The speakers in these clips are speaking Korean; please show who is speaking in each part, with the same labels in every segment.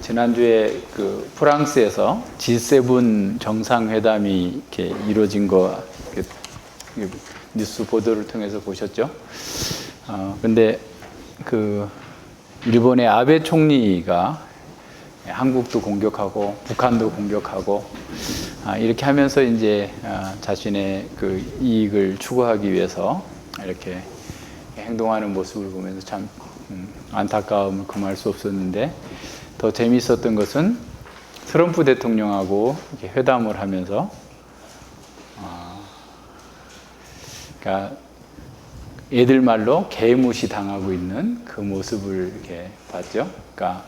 Speaker 1: 지난주에 그 프랑스에서 G7 정상회담이 이렇게 이루어진 거 뉴스 보도를 통해서 보셨죠? 근데 그 일본의 아베 총리가 한국도 공격하고 북한도 공격하고 이렇게 하면서 이제 자신의 그 이익을 추구하기 위해서 이렇게 행동하는 모습을 보면서 참 안타까움을 금할 수 없었는데, 더 재미있었던 것은 트럼프 대통령하고 이렇게 회담을 하면서 그러니까 애들 말로 개무시 당하고 있는 그 모습을 이렇게 봤죠. 그러니까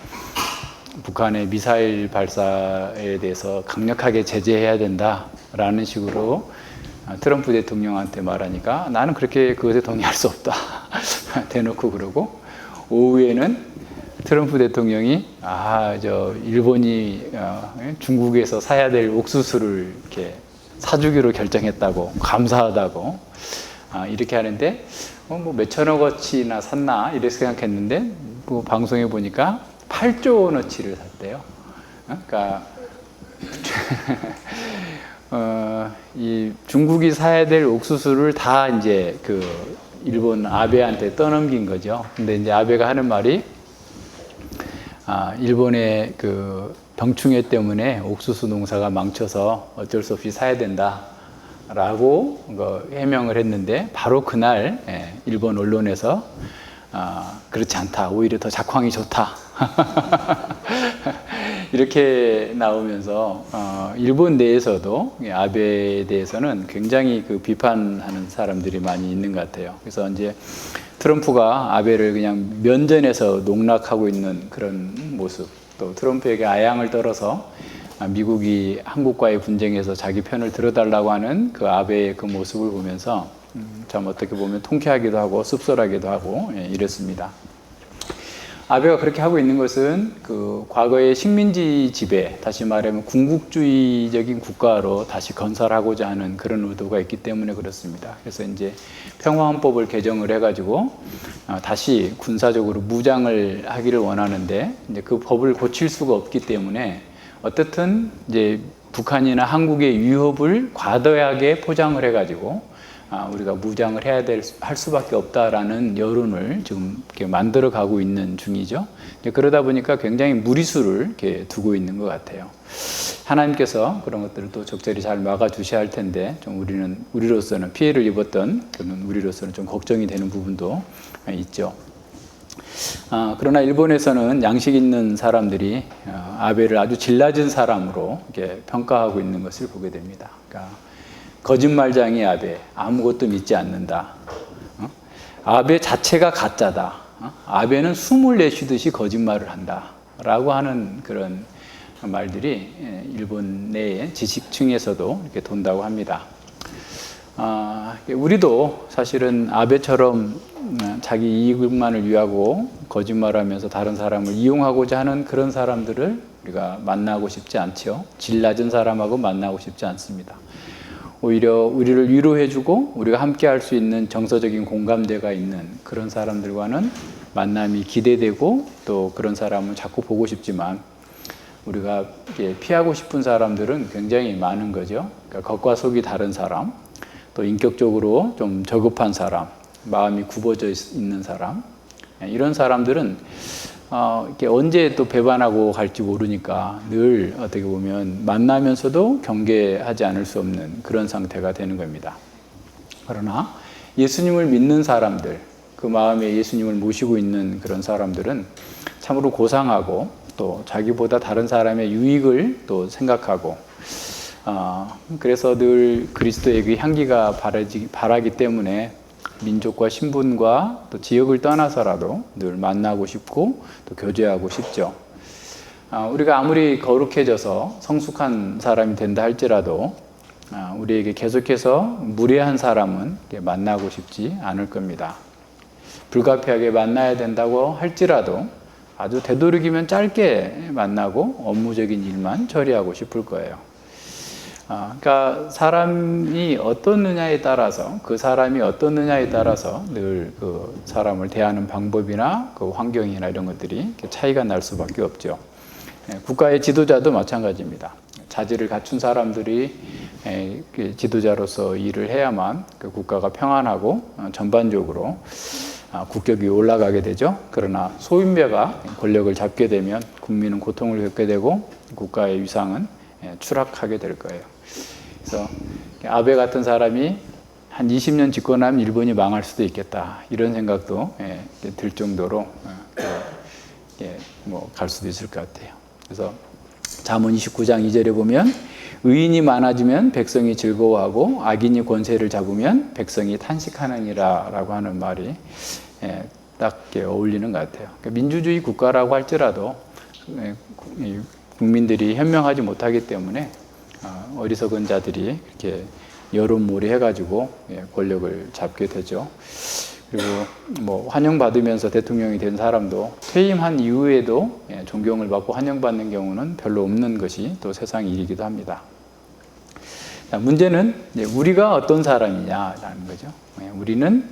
Speaker 1: 북한의 미사일 발사에 대해서 강력하게 제재해야 된다라는 식으로 트럼프 대통령한테 말하니까 나는 그렇게 그것에 동의할 수 없다 대놓고 그러고, 오후에는 트럼프 대통령이 일본이 중국에서 사야 될 옥수수를 이렇게 사주기로 결정했다고, 감사하다고 이렇게 하는데 뭐 몇천억 어치나 샀나 이렇게 생각했는데 그 방송에 보니까 8조 원어치를 샀대요. 그러니까 이 중국이 사야 될 옥수수를 다 이제 그 일본 아베한테 떠넘긴 거죠. 근데 이제 아베가 하는 말이 일본의 그 병충해 때문에 옥수수 농사가 망쳐서 어쩔 수 없이 사야 된다라고 해명을 했는데, 바로 그날 일본 언론에서 그렇지 않다, 오히려 더 작황이 좋다 이렇게 나오면서 일본 내에서도 아베에 대해서는 굉장히 그 비판하는 사람들이 많이 있는 것 같아요. 그래서 이제 트럼프가 아베를 그냥 면전에서 농락하고 있는 그런 모습, 또 트럼프에게 아양을 떨어서 미국이 한국과의 분쟁에서 자기 편을 들어달라고 하는 그 아베의 그 모습을 보면서 참 어떻게 보면 통쾌하기도 하고 씁쓸하기도 하고 이랬습니다. 아베가 그렇게 하고 있는 것은 그 과거의 식민지 지배, 다시 말하면 군국주의적인 국가로 다시 건설하고자 하는 그런 의도가 있기 때문에 그렇습니다. 그래서 이제 평화헌법을 개정을 해가지고 다시 군사적으로 무장을 하기를 원하는데, 이제 그 법을 고칠 수가 없기 때문에 어떻든 이제 북한이나 한국의 위협을 과도하게 포장을 해가지고 우리가 무장을 할 수밖에 없다라는 여론을 지금 이렇게 만들어 가고 있는 중이죠. 그러다 보니까 굉장히 무리수를 이렇게 두고 있는 것 같아요. 하나님께서 그런 것들을 또 적절히 잘 막아 주셔야 할 텐데, 좀 우리로서는 피해를 입었던 그런 우리로서는 좀 걱정이 되는 부분도 있죠. 그러나 일본에서는 양식 있는 사람들이 아베를 아주 질낮은 사람으로 이렇게 평가하고 있는 것을 보게 됩니다. 그러니까 거짓말장이 아베, 아무것도 믿지 않는다. 아베 자체가 가짜다. 아베는 숨을 내쉬듯이 거짓말을 한다. 라고 하는 그런 말들이 일본 내의 지식층에서도 이렇게 돈다고 합니다. 우리도 사실은 아베처럼 자기 이익만을 위하고 거짓말하면서 다른 사람을 이용하고자 하는 그런 사람들을 우리가 만나고 싶지 않죠. 질 낮은 사람하고 만나고 싶지 않습니다. 오히려 우리를 위로해주고 우리가 함께 할 수 있는 정서적인 공감대가 있는 그런 사람들과는 만남이 기대되고, 또 그런 사람을 자꾸 보고 싶지만 우리가 피하고 싶은 사람들은 굉장히 많은 거죠. 그러니까 겉과 속이 다른 사람, 또 인격적으로 좀 저급한 사람, 마음이 굽어져 있는 사람, 이런 사람들은 이렇게 언제 또 배반하고 갈지 모르니까 늘 어떻게 보면 만나면서도 경계하지 않을 수 없는 그런 상태가 되는 겁니다. 그러나 예수님을 믿는 사람들, 그 마음에 예수님을 모시고 있는 그런 사람들은 참으로 고상하고, 또 자기보다 다른 사람의 유익을 또 생각하고, 그래서 늘 그리스도의 그 향기가 바라기 때문에 민족과 신분과 또 지역을 떠나서라도 늘 만나고 싶고 또 교제하고 싶죠. 우리가 아무리 거룩해져서 성숙한 사람이 된다 할지라도 우리에게 계속해서 무례한 사람은 만나고 싶지 않을 겁니다. 불가피하게 만나야 된다고 할지라도 아주 되도록이면 짧게 만나고 업무적인 일만 처리하고 싶을 거예요. 그러니까 사람이 어떻느냐에 따라서, 그 사람이 어떻느냐에 따라서 늘 그 사람을 대하는 방법이나 그 환경이나 이런 것들이 차이가 날 수밖에 없죠. 국가의 지도자도 마찬가지입니다. 자질을 갖춘 사람들이 지도자로서 일을 해야만 그 국가가 평안하고 전반적으로 국격이 올라가게 되죠. 그러나 소인배가 권력을 잡게 되면 국민은 고통을 겪게 되고 국가의 위상은 추락하게 될 거예요. 그래서 아베 같은 사람이 한 20년 집권하면 일본이 망할 수도 있겠다, 이런 생각도 들 정도로 갈 수도 있을 것 같아요. 그래서 잠언 29장 2절에 보면 의인이 많아지면 백성이 즐거워하고 악인이 권세를 잡으면 백성이 탄식하느니라 라고 하는 말이 딱 어울리는 것 같아요. 그러니까 민주주의 국가라고 할지라도 국민들이 현명하지 못하기 때문에 어리석은 자들이 이렇게 여론몰이 해가지고 권력을 잡게 되죠. 그리고 뭐 환영받으면서 대통령이 된 사람도 퇴임한 이후에도 존경을 받고 환영받는 경우는 별로 없는 것이 또 세상 일이기도 합니다. 문제는 우리가 어떤 사람이냐라는 거죠. 우리는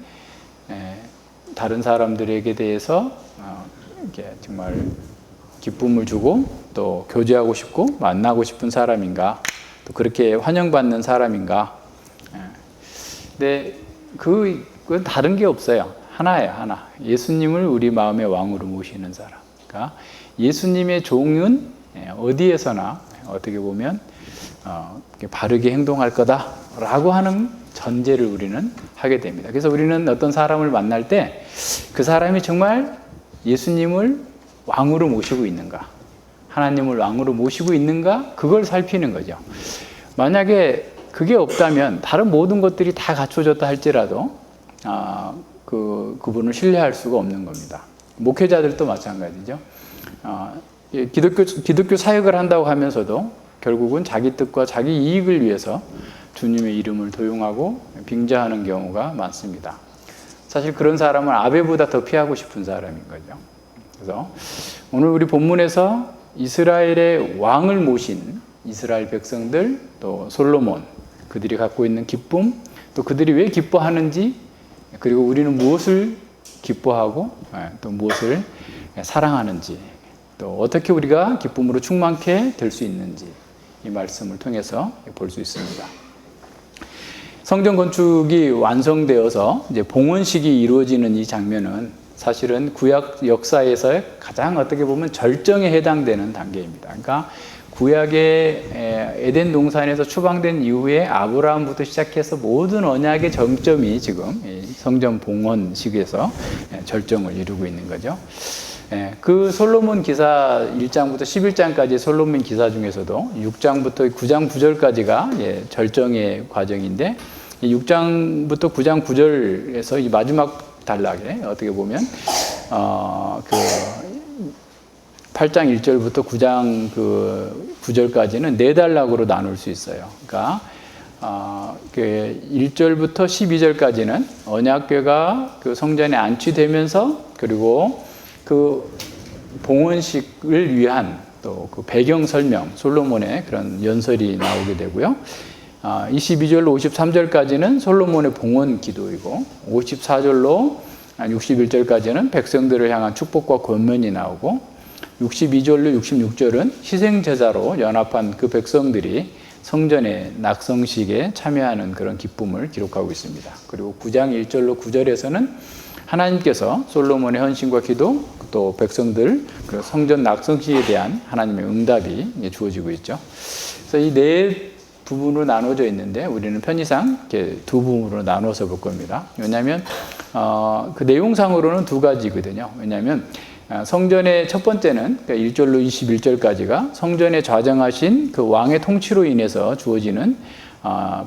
Speaker 1: 다른 사람들에게 대해서 이렇게 정말 기쁨을 주고 또 교제하고 싶고 만나고 싶은 사람인가, 또 그렇게 환영받는 사람인가. 근데 그건 다른 게 없어요. 하나예요, 하나. 예수님을 우리 마음의 왕으로 모시는 사람. 그러니까 예수님의 종은 어디에서나 어떻게 보면 바르게 행동할 거다라고 하는 전제를 우리는 하게 됩니다. 그래서 우리는 어떤 사람을 만날 때 그 사람이 정말 예수님을 왕으로 모시고 있는가, 하나님을 왕으로 모시고 있는가, 그걸 살피는 거죠. 만약에 그게 없다면 다른 모든 것들이 다 갖춰졌다 할지라도 그분을 신뢰할 수가 없는 겁니다. 목회자들도 마찬가지죠. 기독교 사역을 한다고 하면서도 결국은 자기 뜻과 자기 이익을 위해서 주님의 이름을 도용하고 빙자하는 경우가 많습니다. 사실 그런 사람은 아베보다 더 피하고 싶은 사람인 거죠. 그래서 오늘 우리 본문에서 이스라엘의 왕을 모신 이스라엘 백성들, 또 솔로몬, 그들이 갖고 있는 기쁨, 또 그들이 왜 기뻐하는지, 그리고 우리는 무엇을 기뻐하고 또 무엇을 사랑하는지, 또 어떻게 우리가 기쁨으로 충만케 될 수 있는지, 이 말씀을 통해서 볼 수 있습니다. 성전 건축이 완성되어서 이제 봉헌식이 이루어지는 이 장면은 사실은 구약 역사에서 가장 어떻게 보면 절정에 해당되는 단계입니다. 그러니까 구약의 에덴 동산에서 추방된 이후에 아브라함부터 시작해서 모든 언약의 정점이 지금 성전 봉헌식에서 절정을 이루고 있는 거죠. 그 솔로몬 기사 1장부터 11장까지 솔로몬 기사 중에서도 6장부터 9장 9절까지가 절정의 과정인데, 6장부터 9장 9절에서 이 마지막 단락에 어떻게 보면 그 8장 1절부터 9장 그 9절까지는 네 단락으로 나눌 수 있어요. 그러니까 그 1절부터 12절까지는 언약궤가 그 성전에 안치되면서, 그리고 그 봉헌식을 위한 또 그 배경 설명, 솔로몬의 그런 연설이 나오게 되고요. 22절로 53절까지는 솔로몬의 봉헌 기도이고, 54절로 61절까지는 백성들을 향한 축복과 권면이 나오고, 62절로 66절은 희생제사로 연합한 그 백성들이 성전의 낙성식에 참여하는 그런 기쁨을 기록하고 있습니다. 그리고 9장 1절로 9절에서는 하나님께서 솔로몬의 헌신과 기도, 또 백성들 그리고 성전 낙성식에 대한 하나님의 응답이 주어지고 있죠. 그래서 이 네 부분으로 나눠져 있는데 우리는 편의상 이렇게 두 부분으로 나눠서 볼 겁니다. 왜냐하면 그 내용상으로는 두 가지거든요. 왜냐하면 성전의 첫 번째는 1절로 21절까지가 성전에 좌정하신 그 왕의 통치로 인해서 주어지는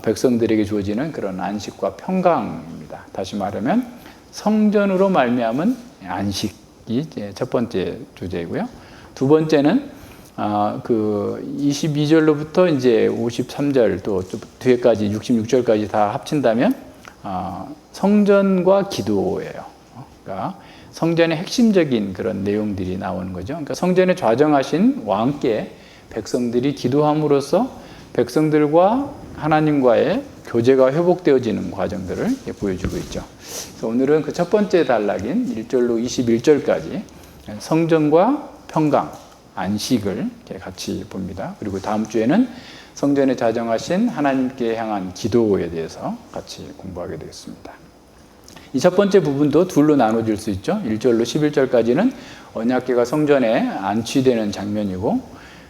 Speaker 1: 백성들에게 주어지는 그런 안식과 평강입니다. 다시 말하면 성전으로 말미암은 안식이 첫 번째 주제이고요. 두 번째는 그 22절로부터 이제 53절 또 뒤에까지 66절까지 다 합친다면 성전과 기도예요. 그러니까 성전의 핵심적인 그런 내용들이 나오는 거죠. 그러니까 성전에 좌정하신 왕께 백성들이 기도함으로써 백성들과 하나님과의 교제가 회복되어지는 과정들을 보여주고 있죠. 그래서 오늘은 그 첫 번째 단락인 1절로 21절까지 성전과 평강, 안식을 이렇게 같이 봅니다. 그리고 다음 주에는 성전에 자정하신 하나님께 향한 기도에 대해서 같이 공부하게 되겠습니다. 이 첫 번째 부분도 둘로 나눠질 수 있죠. 1절로 11절까지는 언약궤가 성전에 안치되는 장면이고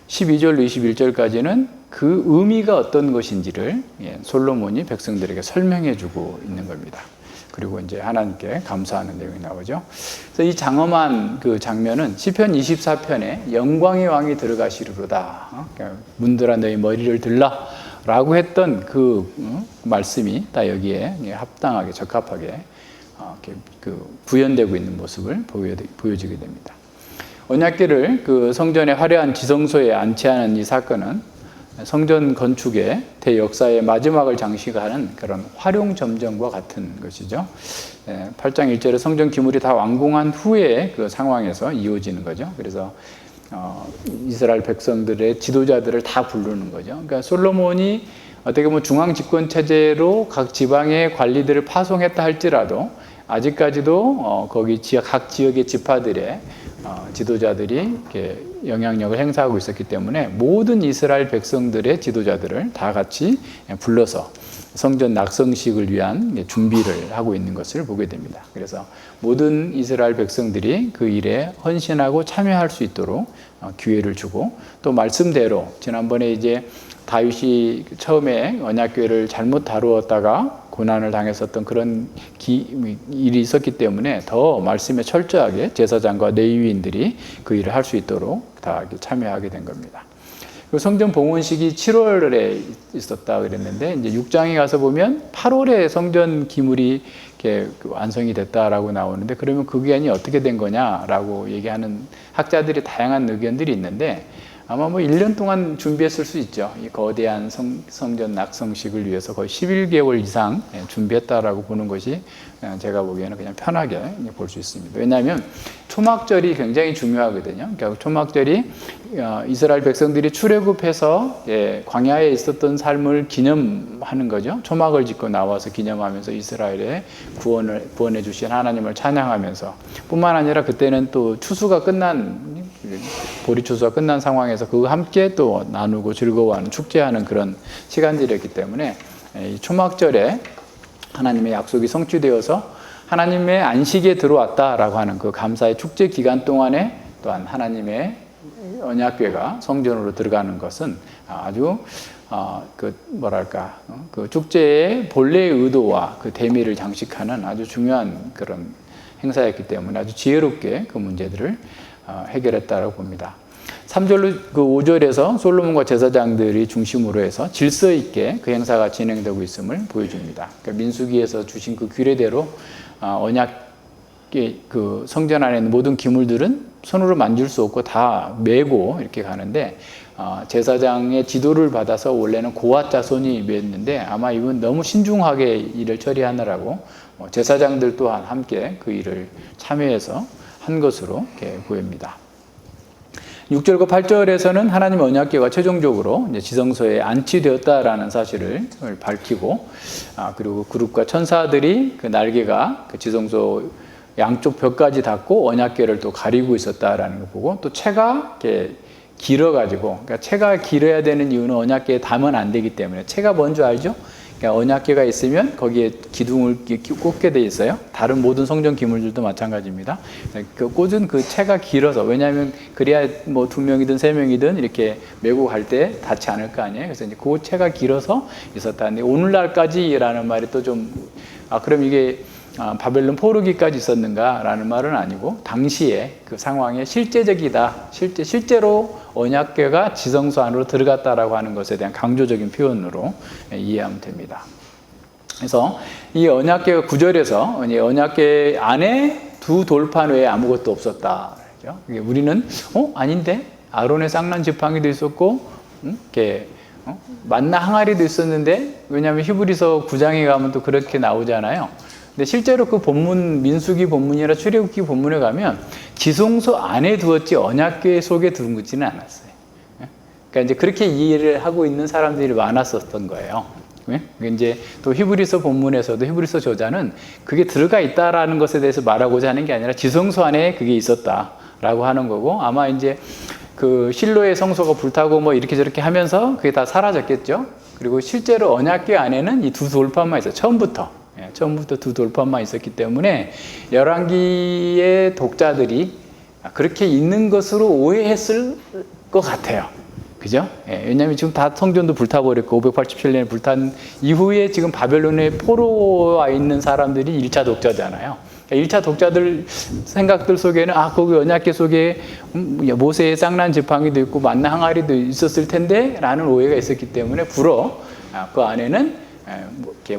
Speaker 1: 12절로 21절까지는 그 의미가 어떤 것인지를 솔로몬이 백성들에게 설명해 주고 있는 겁니다. 그리고 이제 하나님께 감사하는 내용이 나오죠. 그래서 이 장엄한 그 장면은 시편 24편에 영광의 왕이 들어가시리로다. 문들아 너희 머리를 들라 라고 했던 그 말씀이 다 여기에 합당하게 적합하게 구현되고 있는 모습을 보여지게 됩니다. 언약궤를 그 성전의 화려한 지성소에 안치하는 이 사건은 성전 건축의 대역사의 마지막을 장식하는 그런 활용점정과 같은 것이죠. 8장 1절에 성전 기물이 다 완공한 후에 그 상황에서 이어지는 거죠. 그래서 이스라엘 백성들의 지도자들을 다 부르는 거죠. 그러니까 솔로몬이 어떻게 보면 중앙 집권 체제로 각 지방의 관리들을 파송했다 할지라도 아직까지도 거기 각 지역의 지파들의 지도자들이 이렇게 영향력을 행사하고 있었기 때문에 모든 이스라엘 백성들의 지도자들을 다 같이 불러서 성전 낙성식을 위한 준비를 하고 있는 것을 보게 됩니다. 그래서 모든 이스라엘 백성들이 그 일에 헌신하고 참여할 수 있도록 기회를 주고 또 말씀대로 지난번에 이제 다윗이 처음에 언약궤를 잘못 다루었다가 고난을 당했었던 그런 일이 있었기 때문에 더 말씀에 철저하게 제사장과 레위인들이 그 일을 할 수 있도록 다 참여하게 된 겁니다. 성전 봉헌식이 7월에 있었다 그랬는데 이제 6장에 가서 보면 8월에 성전 기물이 이렇게 완성이 됐다라고 나오는데 그러면 그 기간이 어떻게 된 거냐라고 얘기하는 학자들이 다양한 의견들이 있는데 아마 1년 동안 준비했을 수 있죠. 이 거대한 성전 낙성식을 위해서 거의 11개월 이상 준비했다라고 보는 것이 제가 보기에는 그냥 편하게 볼 수 있습니다. 왜냐하면 초막절이 굉장히 중요하거든요. 그러니까 초막절이 이스라엘 백성들이 출애굽해서 광야에 있었던 삶을 기념하는 거죠. 초막을 짓고 나와서 기념하면서 이스라엘의 구원해 주신 하나님을 찬양하면서 뿐만 아니라 그때는 또 추수가 끝난 보리 추수가 끝난 상황에서 그와 함께 또 나누고 즐거워하는 축제하는 그런 시간들이었기 때문에 이 초막절에 하나님의 약속이 성취되어서 하나님의 안식에 들어왔다라고 하는 그 감사의 축제 기간 동안에 또한 하나님의 언약궤가 성전으로 들어가는 것은 아주 그 축제의 본래의 의도와 그 대미를 장식하는 아주 중요한 그런 행사였기 때문에 아주 지혜롭게 그 문제들을 해결했다고 봅니다. 3절로 그 5절에서 솔로몬과 제사장들이 중심으로 해서 질서 있게 그 행사가 진행되고 있음을 보여줍니다. 그러니까 민수기에서 주신 그 규례대로 언약의 그 성전 안에 있는 모든 기물들은 손으로 만질 수 없고 다 메고 이렇게 가는데 제사장의 지도를 받아서 원래는 고앗 자손이 메었는데 아마 이분 너무 신중하게 일을 처리하느라고 제사장들 또한 함께 그 일을 참여해서 한 것으로 이렇게 보입니다. 6절과 8절에서는 하나님 언약궤가 최종적으로 이제 지성소에 안치되었다라는 사실을 밝히고, 그리고 그룹과 천사들이 그 날개가 그 지성소 양쪽 벽까지 닿고 언약궤를 또 가리고 있었다라는 걸 보고, 또 채가 이렇게 길어가지고, 그러니까 채가 길어야 되는 이유는 언약궤에 닿으면 안 되기 때문에, 채가 뭔지 알죠? 그러니까 언약궤가 있으면 거기에 기둥을 꽂게 돼 있어요. 다른 모든 성전 기물들도 마찬가지입니다. 그 꽂은 그 채가 길어서, 왜냐하면 그래야 뭐 2명이든 3명이든 이렇게 메고 갈 때 닿지 않을 거 아니에요. 그래서 이제 그 채가 길어서 있었다는데, 오늘날까지라는 말이 또 좀, 그럼 이게 바벨론 포르기까지 있었는가라는 말은 아니고, 당시에 그 상황에 실제적이다, 실제로 언약궤가 지성소 안으로 들어갔다라고 하는 것에 대한 강조적인 표현으로 이해하면 됩니다. 그래서 이 언약궤 9절에서 언약궤 안에 두 돌판 외에 아무것도 없었다. 우리는 아닌데 아론의 쌍난 지팡이도 있었고, 이렇게 만나 항아리도 있었는데, 왜냐하면 히브리서 9장에 가면 또 그렇게 나오잖아요. 근데 실제로 그 본문, 민수기 본문이나 출애굽기 본문에 가면 지성소 안에 두었지 언약궤 속에 두는 것지는 않았어요. 그러니까 이제 그렇게 이해를 하고 있는 사람들이 많았었던 거예요. 이제 또 히브리서 본문에서도 히브리서 저자는 그게 들어가 있다라는 것에 대해서 말하고자 하는 게 아니라 지성소 안에 그게 있었다라고 하는 거고, 아마 이제 그 실로의 성소가 불타고 뭐 이렇게 저렇게 하면서 그게 다 사라졌겠죠. 그리고 실제로 언약궤 안에는 이 두 돌판만 있어요. 처음부터 두 돌판만 있었기 때문에 열왕기의 독자들이 그렇게 있는 것으로 오해했을 것 같아요. 그죠? 왜냐하면 지금 다 성전도 불타버렸고 587년에 불탄 이후에 지금 바벨론에 포로에 와 있는 사람들이 1차 독자잖아요. 1차 독자들 생각들 속에는 거기 언약궤 속에 모세의 쌍난 지팡이도 있고 만나 항아리도 있었을 텐데 라는 오해가 있었기 때문에 그 안에는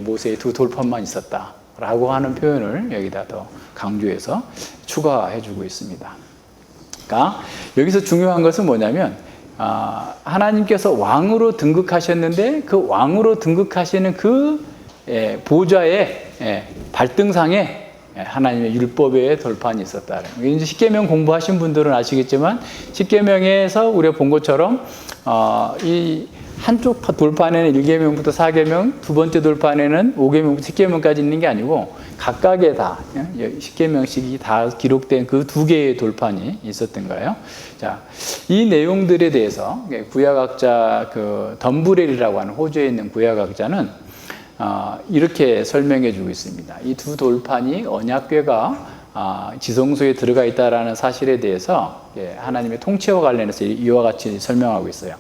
Speaker 1: 모세의 두 돌판만 있었다 라고 하는 표현을 여기다 더 강조해서 추가해주고 있습니다. 그러니까 여기서 중요한 것은 뭐냐면 하나님께서 왕으로 등극하셨는데 그 왕으로 등극하시는 그 보좌의 발등상에 하나님의 율법의 돌판이 있었다. 이제 십계명 공부하신 분들은 아시겠지만 십계명에서 우리가 본 것처럼 이 한쪽 돌판에는 1계명부터 4계명, 두 번째 돌판에는 5계명부터 10계명까지 있는 게 아니고 각각에 다 10계명씩이 다 기록된 그 두 개의 돌판이 있었던 거예요. 자, 이 내용들에 대해서 구약학자 덤브렐이라고 하는 호주에 있는 구약학자는 이렇게 설명해 주고 있습니다. 이 두 돌판이 언약궤가 지성소에 들어가 있다라는 사실에 대해서 하나님의 통치와 관련해서 이와 같이 설명하고 있어요.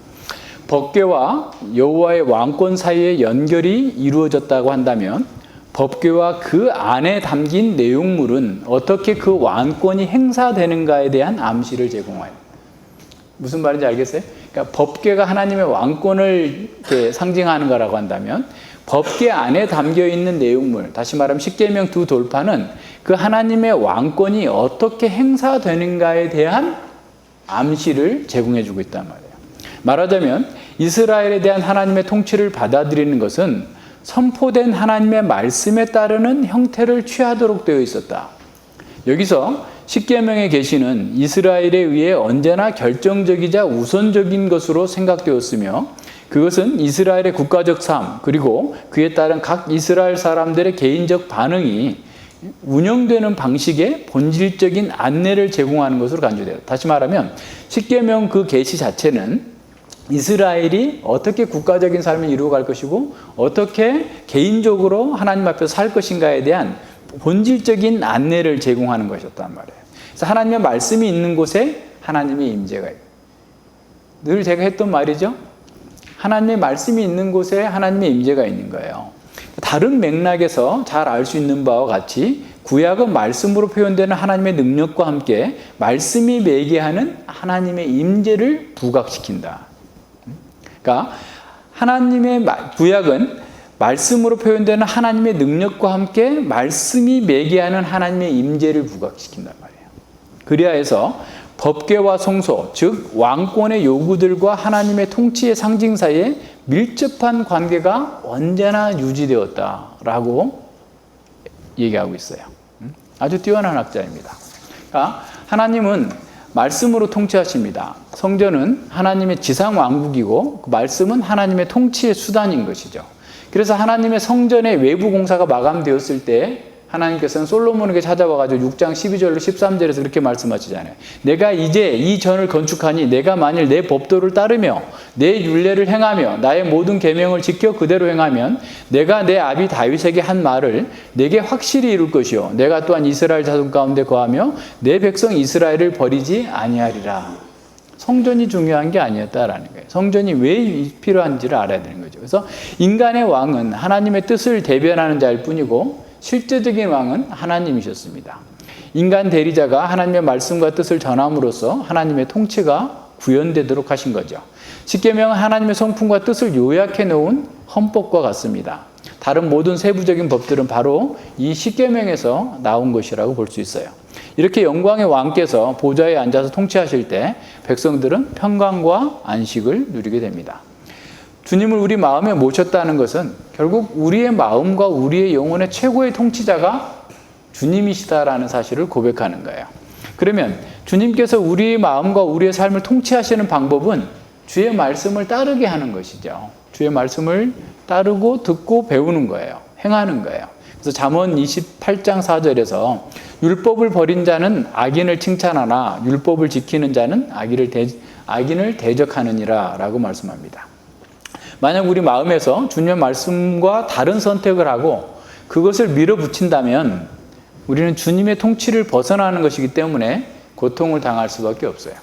Speaker 1: 법궤와 여호와의 왕권 사이의 연결이 이루어졌다고 한다면 법궤와 그 안에 담긴 내용물은 어떻게 그 왕권이 행사되는가에 대한 암시를 제공해요. 무슨 말인지 알겠어요? 그러니까 법궤가 하나님의 왕권을 상징하는 거라고 한다면 법궤 안에 담겨 있는 내용물, 다시 말하면 십계명 두 돌판은 그 하나님의 왕권이 어떻게 행사되는가에 대한 암시를 제공해 주고 있단 말이에요. 말하자면 이스라엘에 대한 하나님의 통치를 받아들이는 것은 선포된 하나님의 말씀에 따르는 형태를 취하도록 되어 있었다. 여기서 십계명의 계시는 이스라엘에 의해 언제나 결정적이자 우선적인 것으로 생각되었으며 그것은 이스라엘의 국가적 삶 그리고 그에 따른 각 이스라엘 사람들의 개인적 반응이 운영되는 방식의 본질적인 안내를 제공하는 것으로 간주돼요. 다시 말하면 십계명 그 계시 자체는 이스라엘이 어떻게 국가적인 삶을 이루어갈 것이고 어떻게 개인적으로 하나님 앞에서 살 것인가에 대한 본질적인 안내를 제공하는 것이었단 말이에요. 그래서 하나님의 말씀이 있는 곳에 하나님의 임재가 있고, 늘 제가 했던 말이죠. 하나님의 말씀이 있는 곳에 하나님의 임재가 있는 거예요. 다른 맥락에서 잘 알 수 있는 바와 같이 구약은 말씀으로 표현되는 하나님의 능력과 함께 말씀이 매개하는 하나님의 임재를 부각시킨다. 그러니까 구약은 말씀으로 표현되는 하나님의 능력과 함께 말씀이 매개하는 하나님의 임재를 부각시킨단 말이에요. 그리하여서 법궤와 성소, 즉 왕권의 요구들과 하나님의 통치의 상징 사이에 밀접한 관계가 언제나 유지되었다라고 얘기하고 있어요. 아주 뛰어난 학자입니다. 그러니까 하나님은 말씀으로 통치하십니다. 성전은 하나님의 지상 왕국이고 그 말씀은 하나님의 통치의 수단인 것이죠. 그래서 하나님의 성전의 외부 공사가 마감되었을 때 하나님께서는 솔로몬에게 찾아와가지고 6장 12절로 13절에서 그렇게 말씀하시잖아요. 내가 이제 이 전을 건축하니 내가 만일 내 법도를 따르며 내 율례를 행하며 나의 모든 계명을 지켜 그대로 행하면 내가 내 아비 다윗에게 한 말을 내게 확실히 이룰 것이요 내가 또한 이스라엘 자손 가운데 거하며 내 백성 이스라엘을 버리지 아니하리라. 성전이 중요한 게 아니었다라는 거예요. 성전이 왜 필요한지를 알아야 되는 거죠. 그래서 인간의 왕은 하나님의 뜻을 대변하는 자일 뿐이고 실제적인 왕은 하나님이셨습니다. 인간 대리자가 하나님의 말씀과 뜻을 전함으로써 하나님의 통치가 구현되도록 하신 거죠. 십계명은 하나님의 성품과 뜻을 요약해 놓은 헌법과 같습니다. 다른 모든 세부적인 법들은 바로 이 십계명에서 나온 것이라고 볼 수 있어요. 이렇게 영광의 왕께서 보좌에 앉아서 통치하실 때 백성들은 평강과 안식을 누리게 됩니다. 주님을 우리 마음에 모셨다는 것은 결국 우리의 마음과 우리의 영혼의 최고의 통치자가 주님이시다라는 사실을 고백하는 거예요. 그러면 주님께서 우리의 마음과 우리의 삶을 통치하시는 방법은 주의 말씀을 따르게 하는 것이죠. 주의 말씀을 따르고 듣고 배우는 거예요. 행하는 거예요. 그래서 잠언 28장 4절에서 율법을 버린 자는 악인을 칭찬하나 율법을 지키는 자는 악인을 대적하느니라 라고 말씀합니다. 만약 우리 마음에서 주님의 말씀과 다른 선택을 하고 그것을 밀어붙인다면 우리는 주님의 통치를 벗어나는 것이기 때문에 고통을 당할 수밖에 없어요.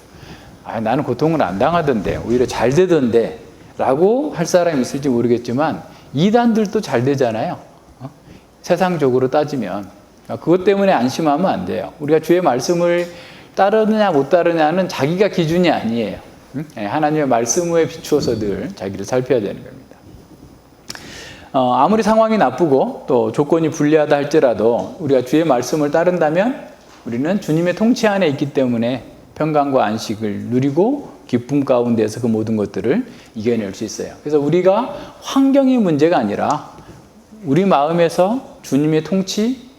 Speaker 1: 나는 고통을 안 당하던데 오히려 잘 되던데 라고 할 사람이 있을지 모르겠지만 이단들도 잘 되잖아요. 세상적으로 따지면. 그것 때문에 안심하면 안 돼요. 우리가 주의 말씀을 따르느냐 못 따르느냐는 자기가 기준이 아니에요. 하나님의 말씀에 비추어서 늘 자기를 살펴야 되는 겁니다. 아무리 상황이 나쁘고 또 조건이 불리하다 할지라도 우리가 주의 말씀을 따른다면 우리는 주님의 통치 안에 있기 때문에 평강과 안식을 누리고 기쁨 가운데서 그 모든 것들을 이겨낼 수 있어요. 그래서 우리가 환경이 문제가 아니라 우리 마음에서 주님의 통치,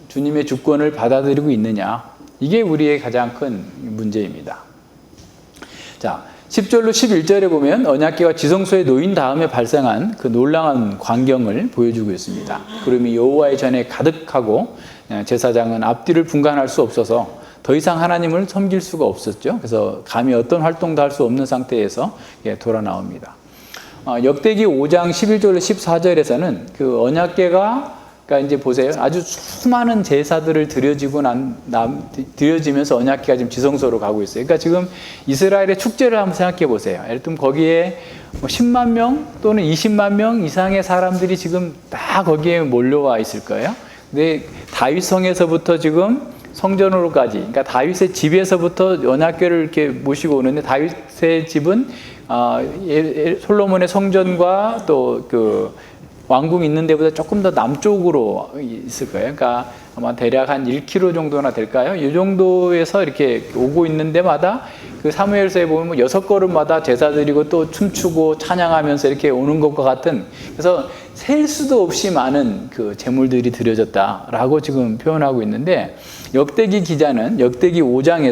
Speaker 1: 주님의 주권을 받아들이고 있느냐, 이게 우리의 가장 큰 문제입니다. 자, 10절로 11절에 보면 언약궤가 지성소에 놓인 다음에 발생한 그 놀라운 광경을 보여주고 있습니다. 구름이 여호와의 전에 가득하고 제사장은 앞뒤를 분간할 수 없어서 더 이상 하나님을 섬길 수가 없었죠. 그래서 감히 어떤 활동도 할 수 없는 상태에서 돌아 나옵니다. 역대기 5장 11절로 14절에서는 그 언약궤가 그러니까 이제 보세요. 아주 수많은 제사들을 드려지면서 언약궤가 지금 지성소로 가고 있어요. 그러니까 지금 이스라엘의 축제를 한번 생각해 보세요. 예를 들면 거기에 10만 명 또는 20만 명 이상의 사람들이 지금 다 거기에 몰려와 있을 거예요. 근데 다윗성에서부터 지금 성전으로까지, 그러니까 다윗의 집에서부터 언약궤를 이렇게 모시고 오는데 다윗의 집은 솔로몬의 성전과 또 그 왕궁이 있는 데보다 조금 더 남쪽으로 있을 거예요. 그러니까 아마 대략 한 1km 정도나 될까요? 이 정도에서 이렇게 오고 있는 데마다 그 사무엘서에 보면 6걸음마다 제사 드리고 또 춤추고 찬양하면서 이렇게 오는 것과 같은, 그래서 셀 수도 없이 많은 그 제물들이 드려졌다라고 지금 표현하고 있는데, 역대기 기자는 역대기 5장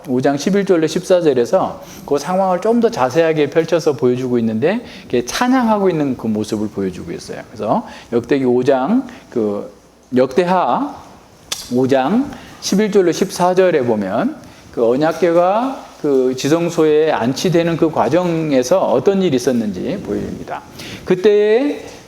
Speaker 1: 11절로 14절에서 그 상황을 좀 더 자세하게 펼쳐서 보여주고 있는데, 찬양하고 있는 그 모습을 보여주고 있어요. 그래서 역대기 5장 역대하 5장 11절로 14절에 보면 그 언약궤가 그 지성소에 안치되는 그 과정에서 어떤 일이 있었는지 보여줍니다.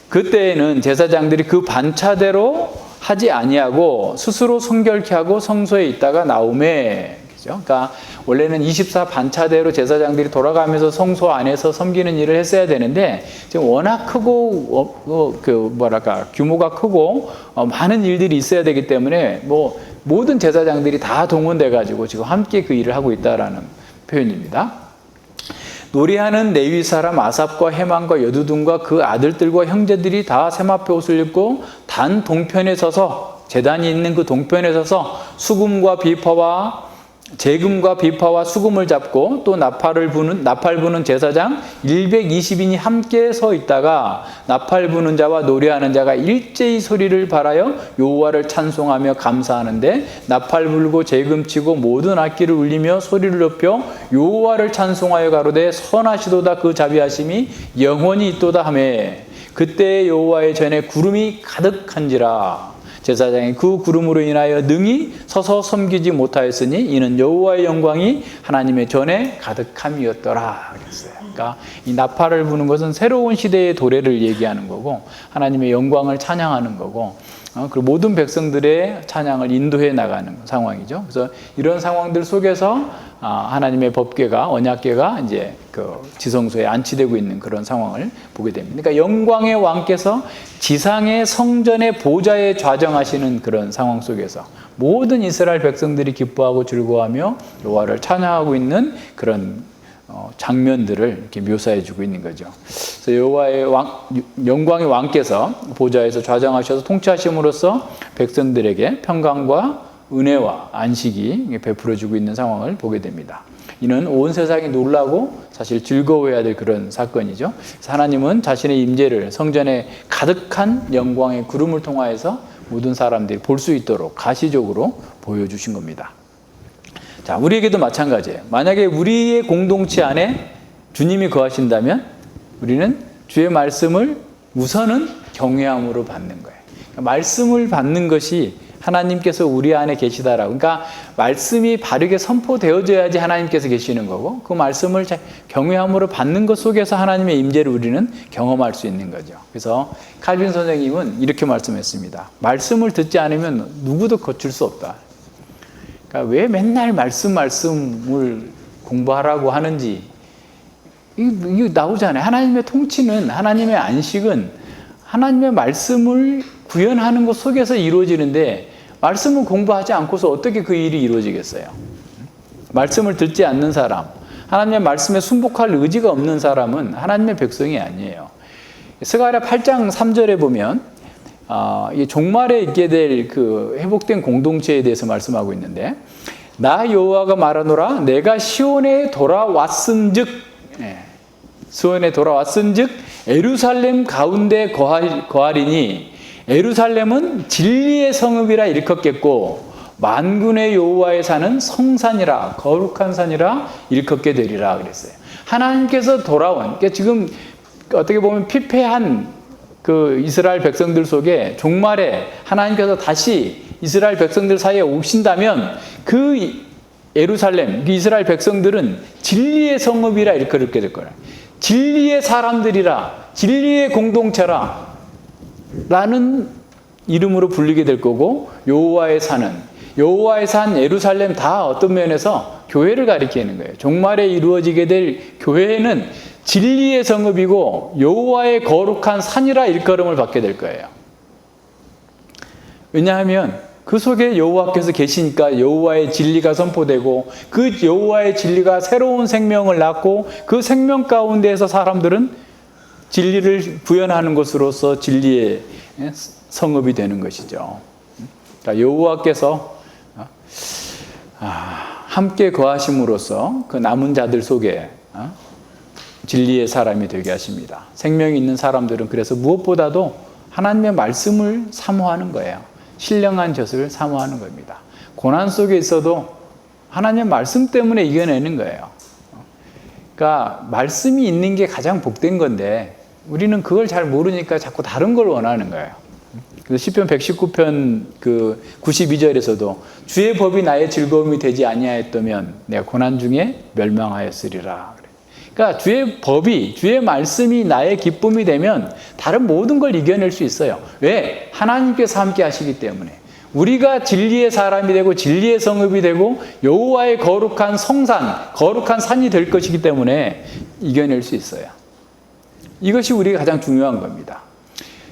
Speaker 1: 그때에는 제사장들이 그 반차대로 하지 아니하고 스스로 성결케 하고 성소에 있다가 나오매. 그죠? 그러니까 원래는 24 반차대로 제사장들이 돌아가면서 성소 안에서 섬기는 일을 했어야 되는데 지금 워낙 크고 규모가 크고 많은 일들이 있어야 되기 때문에 모든 제사장들이 다 동원돼 가지고 지금 함께 그 일을 하고 있다라는 표현입니다. 노래하는 레위 사람 아삽과 헤만과 여두둔과 그 아들들과 형제들이 다 세마포 옷을 입고 단 동편에 서서, 제단이 있는 그 동편에 서서 수금과 비파와 재금과 비파와 수금을 잡고 또 나팔 부는 제사장 120인이 함께 서 있다가 나팔 부는 자와 노래하는 자가 일제히 소리를 발하여 여호와를 찬송하며 감사하는데, 나팔 불고 재금 치고 모든 악기를 울리며 소리를 높여 여호와를 찬송하여 가로되 선하시도다 그 자비하심이 영원히 있도다 하매, 그때 여호와의 전에 구름이 가득한지라. 제사장이 그 구름으로 인하여 능히 서서 섬기지 못하였으니 이는 여호와의 영광이 하나님의 전에 가득함이었더라 그랬어요. 그러니까 이 나팔을 부는 것은 새로운 시대의 도래를 얘기하는 거고 하나님의 영광을 찬양하는 거고, 그리고 모든 백성들의 찬양을 인도해 나가는 상황이죠. 그래서 이런 상황들 속에서 하나님의 법궤가, 언약궤가 이제 그 지성소에 안치되고 있는 그런 상황을 보게 됩니다. 그러니까 영광의 왕께서 지상의 성전의 보좌에 좌정하시는 그런 상황 속에서 모든 이스라엘 백성들이 기뻐하고 즐거워하며 여호와를 찬양하고 있는 그런 장면들을 이렇게 묘사해주고 있는 거죠. 그래서 여호와의 영광의 왕께서 보좌에서 좌정하셔서 통치하심으로써 백성들에게 평강과 은혜와 안식이 베풀어지고 있는 상황을 보게 됩니다. 이는 온 세상이 놀라고 사실 즐거워해야 될 그런 사건이죠. 그래서 하나님은 자신의 임재를 성전에 가득한 영광의 구름을 통하여서 모든 사람들이 볼 수 있도록 가시적으로 보여주신 겁니다. 자, 우리에게도 마찬가지예요. 만약에 우리의 공동체 안에 주님이 거하신다면 우리는 주의 말씀을 우선은 경외함으로 받는 거예요. 그러니까 말씀을 받는 것이 하나님께서 우리 안에 계시다라고. 그러니까 말씀이 바르게 선포되어져야지 하나님께서 계시는 거고, 그 말씀을 경외함으로 받는 것 속에서 하나님의 임재를 우리는 경험할 수 있는 거죠. 그래서 칼빈 선생님은 이렇게 말씀했습니다. 말씀을 듣지 않으면 누구도 거칠 수 없다. 그러니까 왜 맨날 말씀을 공부하라고 하는지 이거 나오잖아요. 하나님의 통치는, 하나님의 안식은 하나님의 말씀을 구현하는 것 속에서 이루어지는데, 말씀을 공부하지 않고서 어떻게 그 일이 이루어지겠어요? 말씀을 듣지 않는 사람, 하나님의 말씀에 순복할 의지가 없는 사람은 하나님의 백성이 아니에요. 스가랴 8장 3절에 보면 종말에 있게 될 그 회복된 공동체에 대해서 말씀하고 있는데, 나 여호와가 말하노라 내가 시온에 돌아왔은즉, 시온에 돌아왔은즉 예루살렘 가운데 거하리니 예루살렘은 진리의 성읍이라 일컫겠고 만군의 여호와의 산은 성산이라 거룩한 산이라 일컫게 되리라 그랬어요. 하나님께서 돌아온, 그러니까 지금 어떻게 보면 피폐한 그 이스라엘 백성들 속에 종말에 하나님께서 다시 이스라엘 백성들 사이에 오신다면 그 예루살렘, 그 이스라엘 백성들은 진리의 성읍이라 일컬게 될 거예요. 진리의 사람들이라, 진리의 공동체라 라는 이름으로 불리게 될 거고, 여호와의 산 예루살렘 다 어떤 면에서 교회를 가리키는 거예요. 종말에 이루어지게 될 교회는 진리의 성읍이고 여호와의 거룩한 산이라 일컬음을 받게 될 거예요. 왜냐하면 그 속에 여호와께서 계시니까 여호와의 진리가 선포되고, 그 여호와의 진리가 새로운 생명을 낳고, 그 생명 가운데에서 사람들은 진리를 구현하는 것으로서 진리의 성읍이 되는 것이죠. 그러니까 여호와께서 함께 거하심으로써 그 남은 자들 속에 진리의 사람이 되게 하십니다. 생명이 있는 사람들은 그래서 무엇보다도 하나님의 말씀을 사모하는 거예요. 신령한 젖을 사모하는 겁니다. 고난 속에 있어도 하나님의 말씀 때문에 이겨내는 거예요. 그러니까 말씀이 있는 게 가장 복된 건데 우리는 그걸 잘 모르니까 자꾸 다른 걸 원하는 거예요. 그래서 시편 119편 그 92절에서도 주의 법이 나의 즐거움이 되지 아니하였다면 내가 고난 중에 멸망하였으리라. 그러니까 주의 법이, 주의 말씀이 나의 기쁨이 되면 다른 모든 걸 이겨낼 수 있어요. 왜? 하나님께서 함께 하시기 때문에. 우리가 진리의 사람이 되고 진리의 성읍이 되고 여호와의 거룩한 성산, 거룩한 산이 될 것이기 때문에 이겨낼 수 있어요. 이것이 우리가 가장 중요한 겁니다.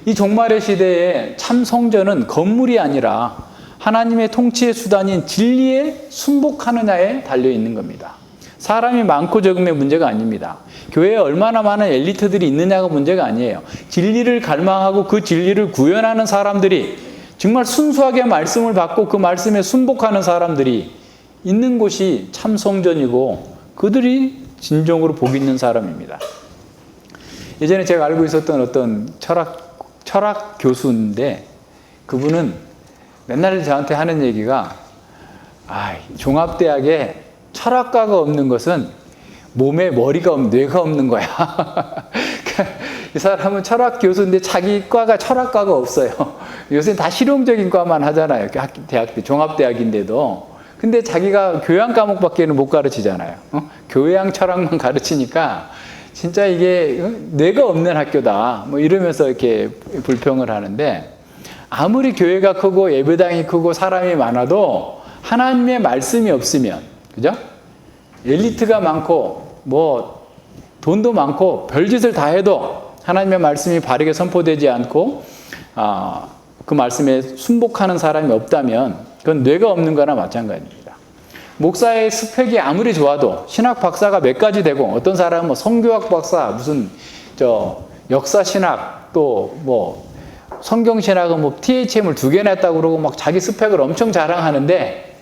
Speaker 1: 이 종말의 시대에 참 성전은 건물이 아니라 하나님의 통치의 수단인 진리에 순복하느냐에 달려있는 겁니다. 사람이 많고 적음의 문제가 아닙니다. 교회에 얼마나 많은 엘리트들이 있느냐가 문제가 아니에요. 진리를 갈망하고 그 진리를 구현하는 사람들이, 정말 순수하게 말씀을 받고 그 말씀에 순복하는 사람들이 있는 곳이 참 성전이고 그들이 진정으로 복 있는 사람입니다. 예전에 제가 알고 있었던 어떤 철학 교수인데, 그분은 맨날 저한테 하는 얘기가 종합대학에 철학과가 없는 것은 몸에 뇌가 없는 거야. 이 사람은 철학 교수인데 자기 과가 철학과가 없어요. 요새는 다 실용적인 과만 하잖아요. 대학 때, 종합대학인데도. 근데 자기가 교양 과목밖에는 못 가르치잖아요. 교양 철학만 가르치니까 진짜 이게 뇌가 없는 학교다. 뭐 이러면서 이렇게 불평을 하는데, 아무리 교회가 크고 예배당이 크고 사람이 많아도 하나님의 말씀이 없으면, 그죠? 엘리트가 많고 뭐 돈도 많고 별짓을 다 해도 하나님의 말씀이 바르게 선포되지 않고 그 말씀에 순복하는 사람이 없다면 그건 뇌가 없는 거나 마찬가지입니다. 목사의 스펙이 아무리 좋아도 신학 박사가 몇 가지 되고, 어떤 사람은 뭐 성교학 박사, 무슨 역사 신학, 또 뭐 성경 신학은 뭐 THM을 2개나 했다고 그러고 막 자기 스펙을 엄청 자랑하는데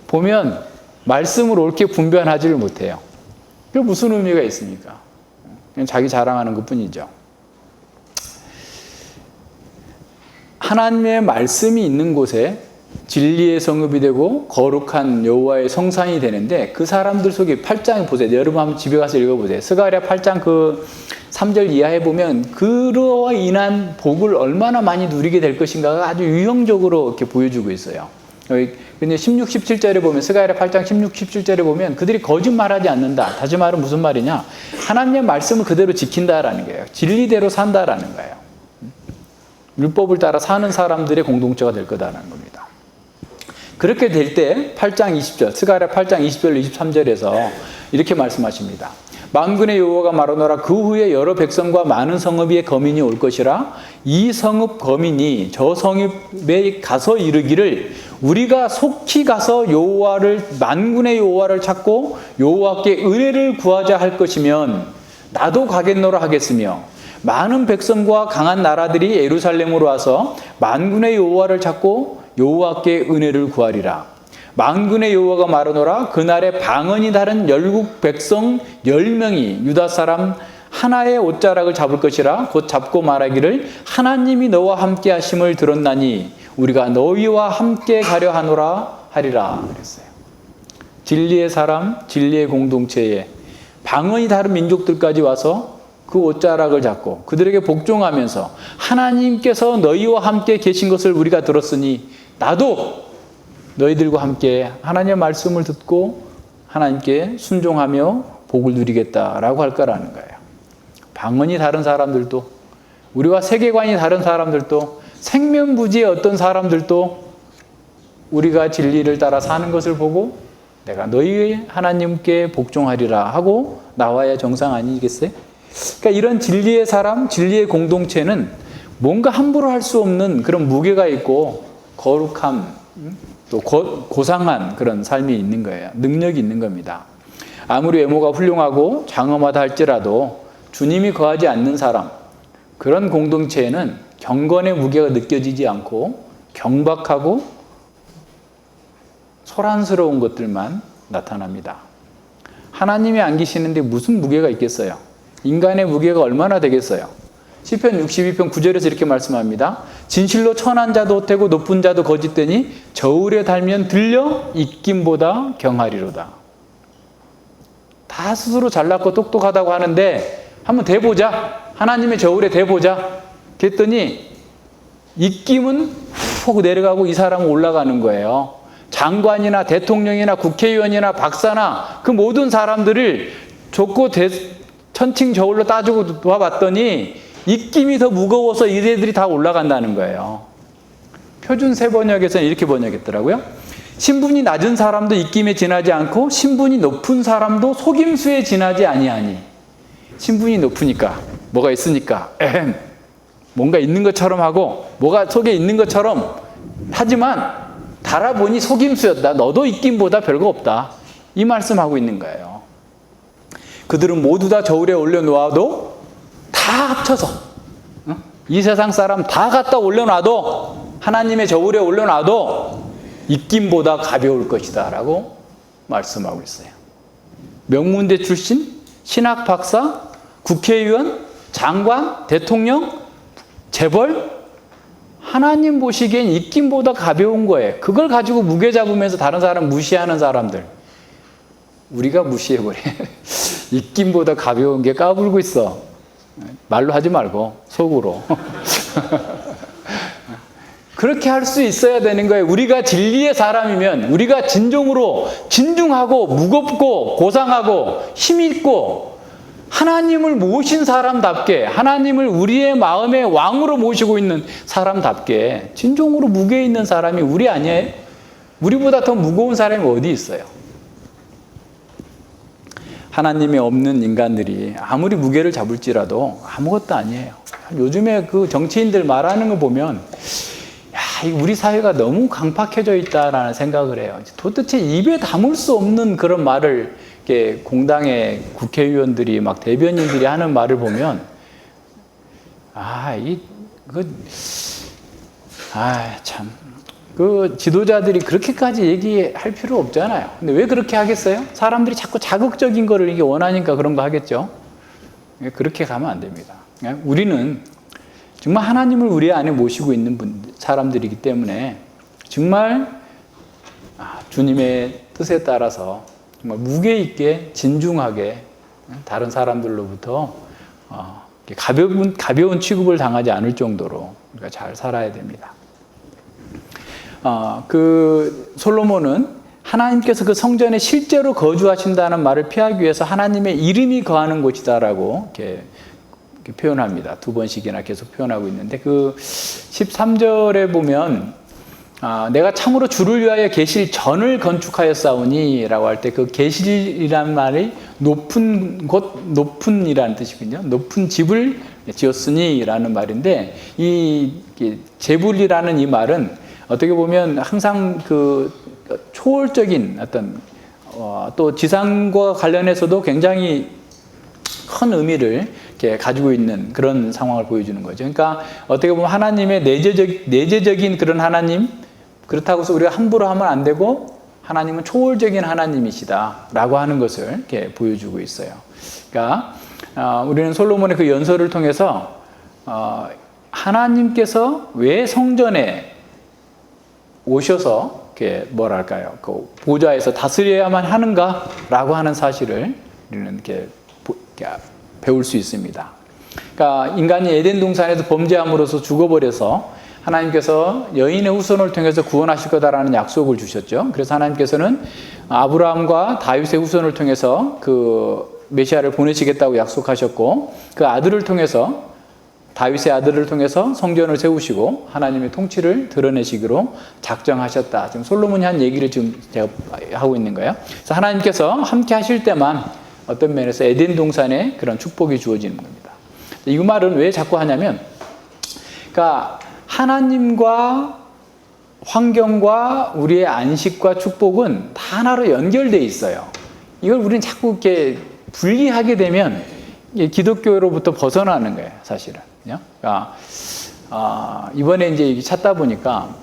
Speaker 1: 보면 말씀을 옳게 분별하지를 못해요. 그게 무슨 의미가 있습니까? 그냥 자기 자랑하는 것 뿐이죠. 하나님의 말씀이 있는 곳에 진리의 성읍이 되고 거룩한 여호와의 성산이 되는데, 그 사람들 속에 8장 보세요. 여러분 한번 집에 가서 읽어보세요. 스가랴 8장 그 3절 이하에 보면 그로 인한 복을 얼마나 많이 누리게 될 것인가가 아주 유형적으로 이렇게 보여주고 있어요. 근데 16, 17절에 보면, 스가랴 8장 16, 17절에 보면 그들이 거짓말하지 않는다. 다시 말은 무슨 말이냐? 하나님의 말씀을 그대로 지킨다라는 거예요. 진리대로 산다라는 거예요. 율법을 따라 사는 사람들의 공동체가 될 거다라는 겁니다. 그렇게 될 때 8장 20절, 스가랴 8장 20절 23절에서 이렇게 말씀하십니다. 만군의 여호와가 말하노라. 그 후에 여러 백성과 많은 성읍의 거민이 올 것이라. 이 성읍 거민이 저 성읍에 가서 이르기를 우리가 속히 가서 여호와를, 만군의 여호와를 찾고 여호와께 은혜를 구하자 할 것이면 나도 가겠노라 하겠으며, 많은 백성과 강한 나라들이 예루살렘으로 와서 만군의 여호와를 찾고 여호와께 은혜를 구하리라. 만군의 여호와가 말하노라. 그날에 방언이 다른 열국 백성 10명이 유다 사람 하나의 옷자락을 잡을 것이라. 곧 잡고 말하기를 하나님이 너와 함께 하심을 들었나니 우리가 너희와 함께 가려 하노라 하리라 그랬어요. 진리의 사람, 진리의 공동체에 방언이 다른 민족들까지 와서 그 옷자락을 잡고 그들에게 복종하면서 하나님께서 너희와 함께 계신 것을 우리가 들었으니 나도 너희들과 함께 하나님의 말씀을 듣고 하나님께 순종하며 복을 누리겠다라고 할 거라는 거예요. 방언이 다른 사람들도, 우리와 세계관이 다른 사람들도, 생면부지의 어떤 사람들도 우리가 진리를 따라 사는 것을 보고 내가 너희 하나님께 복종하리라 하고 나와야 정상 아니겠어요? 그러니까 이런 진리의 사람, 진리의 공동체는 뭔가 함부로 할 수 없는 그런 무게가 있고 거룩함, 또 고상한 그런 삶이 있는 거예요. 능력이 있는 겁니다. 아무리 외모가 훌륭하고 장엄하다 할지라도 주님이 거하지 않는 사람, 그런 공동체에는 경건의 무게가 느껴지지 않고 경박하고 소란스러운 것들만 나타납니다. 하나님이 안 계시는데 무슨 무게가 있겠어요? 인간의 무게가 얼마나 되겠어요? 시편 62편 9절에서 이렇게 말씀합니다. 진실로 천한 자도 헛되고 높은 자도 거짓되니 저울에 달면 들려 입김보다 경하리로다. 다 스스로 잘났고 똑똑하다고 하는데 한번 대보자. 하나님의 저울에 대보자. 그랬더니 입김은 훅 내려가고 이 사람은 올라가는 거예요. 장관이나 대통령이나 국회의원이나 박사나 그 모든 사람들을 좁고 천칭 저울로 따지고 놓아봤더니 입김이 더 무거워서 이들이 다 올라간다는 거예요. 표준 세번역에서는 이렇게 번역했더라고요. 신분이 낮은 사람도 입김에 지나지 않고 신분이 높은 사람도 속임수에 지나지 아니하니. 신분이 높으니까 뭐가 있으니까 뭔가 있는 것처럼 하고 뭐가 속에 있는 것처럼 하지만 달아보니 속임수였다. 너도 입김보다 별거 없다. 이 말씀하고 있는 거예요. 그들은 모두 다 저울에 올려놓아도 다 합쳐서 이 세상 사람 다 갖다 올려놔도 하나님의 저울에 올려놔도 입김보다 가벼울 것이다 라고 말씀하고 있어요. 명문대 출신, 신학 박사, 국회의원, 장관, 대통령, 재벌, 하나님 보시기엔 입김보다 가벼운 거예요. 그걸 가지고 무게 잡으면서 다른 사람 무시하는 사람들, 우리가 무시해버려. 입김보다 가벼운 게 까불고 있어. 말로 하지 말고 속으로. 그렇게 할 수 있어야 되는 거예요. 우리가 진리의 사람이면 우리가 진정으로 진중하고 무겁고 고상하고 힘있고 하나님을 모신 사람답게, 하나님을 우리의 마음의 왕으로 모시고 있는 사람답게 진정으로 무게 있는 사람이 우리 아니에요? 우리보다 더 무거운 사람이 어디 있어요? 하나님이 없는 인간들이 아무리 무게를 잡을지라도 아무것도 아니에요. 요즘에 그 정치인들 말하는 거 보면 야, 우리 사회가 너무 강팍해져 있다라는 생각을 해요. 도대체 입에 담을 수 없는 그런 말을 이렇게 공당의 국회의원들이 막 대변인들이 하는 말을 보면 참. 그 지도자들이 그렇게까지 얘기할 필요 없잖아요. 근데 왜 그렇게 하겠어요? 사람들이 자꾸 자극적인 거를 이게 원하니까 그런 거 하겠죠. 그렇게 가면 안 됩니다. 우리는 정말 하나님을 우리 안에 모시고 있는 사람들이기 때문에 정말 주님의 뜻에 따라서 정말 무게 있게 진중하게 다른 사람들로부터 가벼운 취급을 당하지 않을 정도로 우리가 잘 살아야 됩니다. 솔로몬은 하나님께서 그 성전에 실제로 거주하신다는 말을 피하기 위해서 하나님의 이름이 거하는 곳이다라고 이렇게 표현합니다. 2번씩이나 계속 표현하고 있는데 그 13절에 보면 내가 참으로 주를 위하여 계실 전을 건축하였사오니 라고 할 때 그 계실이란 말이 높은 곳, 높은이라는 뜻이거든요. 높은 집을 지었으니 라는 말인데 이 제불이라는 이 말은 어떻게 보면 항상 그 초월적인 어떤 또 지상과 관련해서도 굉장히 큰 의미를 이렇게 가지고 있는 그런 상황을 보여주는 거죠. 그러니까 어떻게 보면 하나님의 내재적인 그런 하나님, 그렇다고 해서 우리가 함부로 하면 안 되고 하나님은 초월적인 하나님이시다라고 하는 것을 이렇게 보여주고 있어요. 그러니까 우리는 솔로몬의 그 연설을 통해서 하나님께서 왜 성전에 오셔서 이렇게 뭐랄까요, 그 보좌에서 다스려야만 하는가라고 하는 사실을 우리는 이렇게 배울 수 있습니다. 그러니까 인간이 에덴 동산에서 범죄함으로써 죽어버려서 하나님께서 여인의 후손을 통해서 구원하실 거다라는 약속을 주셨죠. 그래서 하나님께서는 아브라함과 다윗의 후손을 통해서 그 메시아를 보내시겠다고 약속하셨고, 그 아들을 통해서, 다윗의 아들을 통해서 성전을 세우시고 하나님의 통치를 드러내시기로 작정하셨다. 지금 솔로몬이 한 얘기를 지금 제가 하고 있는 거예요. 그래서 하나님께서 함께 하실 때만 어떤 면에서 에덴 동산에 그런 축복이 주어지는 겁니다. 이 말은 왜 자꾸 하냐면, 그러니까 하나님과 환경과 우리의 안식과 축복은 다 하나로 연결되어 있어요. 이걸 우리는 자꾸 이렇게 분리하게 되면 기독교로부터 벗어나는 거예요, 사실은. 그러니까 이번에 이제 찾다 보니까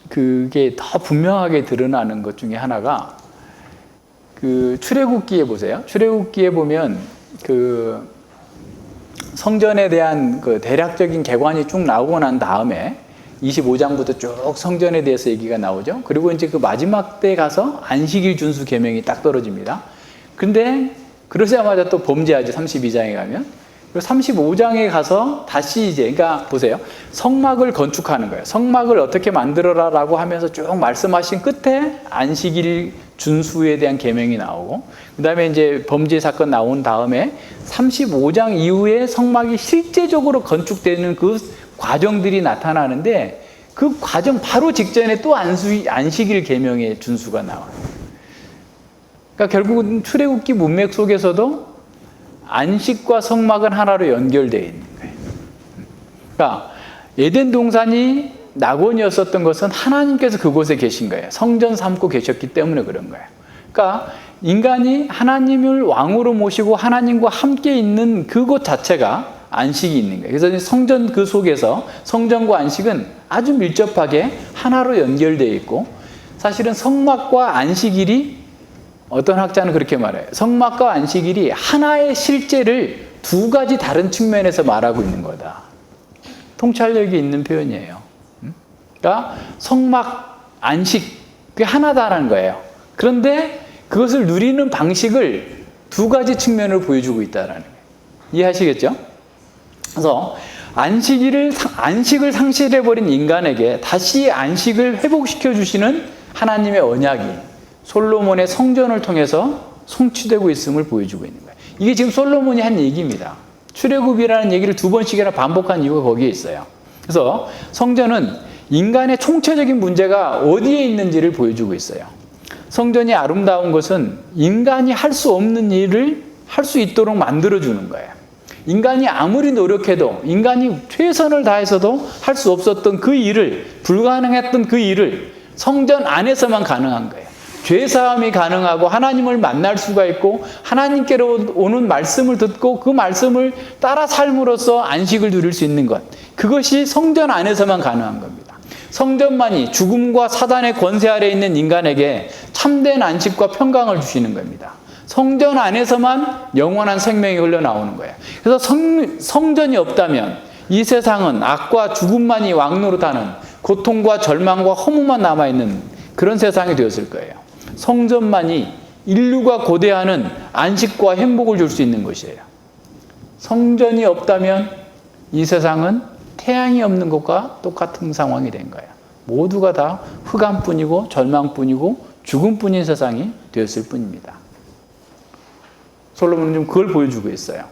Speaker 1: 그게 더 분명하게 드러나는 것 중에 하나가 그 출애굽기에 보세요. 출애굽기에 보면 그 성전에 대한 그 대략적인 개관이 쭉 나오고 난 다음에 25장부터 쭉 성전에 대해서 얘기가 나오죠. 그리고 이제 그 마지막 때 가서 안식일 준수 계명이 딱 떨어집니다. 근데 그러자마자 또 범죄하죠. 32장에 가면. 그리고 35장에 가서 다시 이제, 그러니까 보세요. 성막을 건축하는 거예요. 성막을 어떻게 만들어라라고 하면서 쭉 말씀하신 끝에 안식일 준수에 대한 계명이 나오고, 그 다음에 이제 범죄 사건 나온 다음에 35장 이후에 성막이 실제적으로 건축되는 그 과정들이 나타나는데, 그 과정 바로 직전에 또 안식일 계명의 준수가 나와요. 그러니까 결국은 출애굽기 문맥 속에서도 안식과 성막은 하나로 연결되어 있는 거예요. 그러니까 에덴 동산이 낙원이었었던 것은 하나님께서 그곳에 계신 거예요. 성전 삼고 계셨기 때문에 그런 거예요. 그러니까 인간이 하나님을 왕으로 모시고 하나님과 함께 있는 그곳 자체가 안식이 있는 거예요. 그래서 성전 그 속에서 성전과 안식은 아주 밀접하게 하나로 연결되어 있고, 사실은 성막과 안식일이, 어떤 학자는 그렇게 말해요. 성막과 안식일이 하나의 실제를 두 가지 다른 측면에서 말하고 있는 거다. 통찰력이 있는 표현이에요. 그러니까 성막, 안식, 그게 하나다라는 거예요. 그런데 그것을 누리는 방식을 두 가지 측면을 보여주고 있다라는 거예요. 이해하시겠죠? 그래서 안식을 상실해버린 인간에게 다시 안식을 회복시켜 주시는 하나님의 언약이 솔로몬의 성전을 통해서 성취되고 있음을 보여주고 있는 거예요. 이게 지금 솔로몬이 한 얘기입니다. 출애굽이라는 얘기를 2번씩이나 반복한 이유가 거기에 있어요. 그래서 성전은 인간의 총체적인 문제가 어디에 있는지를 보여주고 있어요. 성전이 아름다운 것은 인간이 할 수 없는 일을 할 수 있도록 만들어주는 거예요. 인간이 아무리 노력해도, 인간이 최선을 다해서도 할 수 없었던 그 일을, 불가능했던 그 일을 성전 안에서만 가능한 거예요. 죄사함이 가능하고 하나님을 만날 수가 있고, 하나님께로 오는 말씀을 듣고 그 말씀을 따라 삶으로써 안식을 누릴 수 있는 것, 그것이 성전 안에서만 가능한 겁니다. 성전만이 죽음과 사단의 권세 아래 있는 인간에게 참된 안식과 평강을 주시는 겁니다. 성전 안에서만 영원한 생명이 흘러나오는 거예요. 그래서 성전이 없다면 이 세상은 악과 죽음만이 왕노릇하는, 고통과 절망과 허무만 남아있는 그런 세상이 되었을 거예요. 성전만이 인류가 고대하는 안식과 행복을 줄 수 있는 것이에요. 성전이 없다면 이 세상은 태양이 없는 것과 똑같은 상황이 된 거예요. 모두가 다 흑암뿐이고 절망뿐이고 죽음뿐인 세상이 되었을 뿐입니다. 솔로몬은 좀 그걸 보여주고 있어요.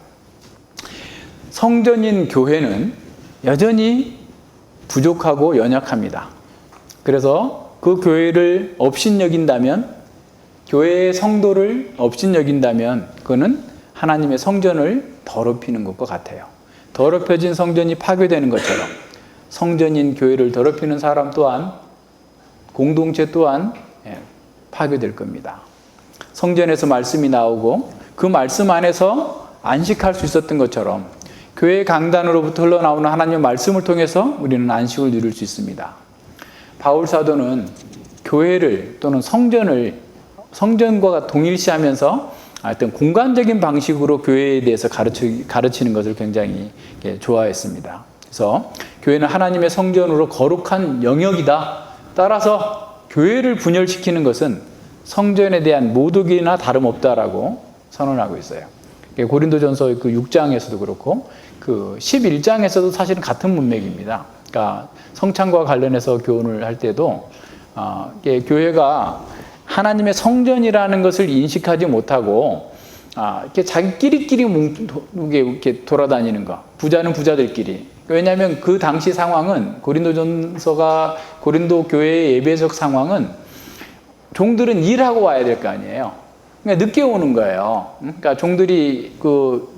Speaker 1: 성전인 교회는 여전히 부족하고 연약합니다. 그래서 그 교회를 업신여긴다면, 교회의 성도를 업신여긴다면 그거는 하나님의 성전을 더럽히는 것과 같아요. 더럽혀진 성전이 파괴되는 것처럼 성전인 교회를 더럽히는 사람 또한, 공동체 또한 파괴될 겁니다. 성전에서 말씀이 나오고 그 말씀 안에서 안식할 수 있었던 것처럼 교회 강단으로부터 흘러나오는 하나님의 말씀을 통해서 우리는 안식을 누릴 수 있습니다. 바울 사도는 교회를 또는 성전과 동일시하면서 어떤 공간적인 방식으로 교회에 대해서 가르치는 것을 굉장히 좋아했습니다. 그래서 교회는 하나님의 성전으로 거룩한 영역이다. 따라서 교회를 분열시키는 것은 성전에 대한 모독이나 다름없다라고 선언하고 있어요. 고린도전서 그 6장에서도 그렇고 그 11장에서도 사실은 같은 문맥입니다. 그러니까 성찬과 관련해서 교훈을 할 때도 교회가 하나님의 성전이라는 것을 인식하지 못하고 이렇게 자기끼리끼리 이렇게 돌아다니는 거. 부자는 부자들끼리. 왜냐하면 그 당시 상황은 고린도 교회의 예배적 상황은 종들은 일하고 와야 될 거 아니에요. 그러니까 늦게 오는 거예요. 그러니까 종들이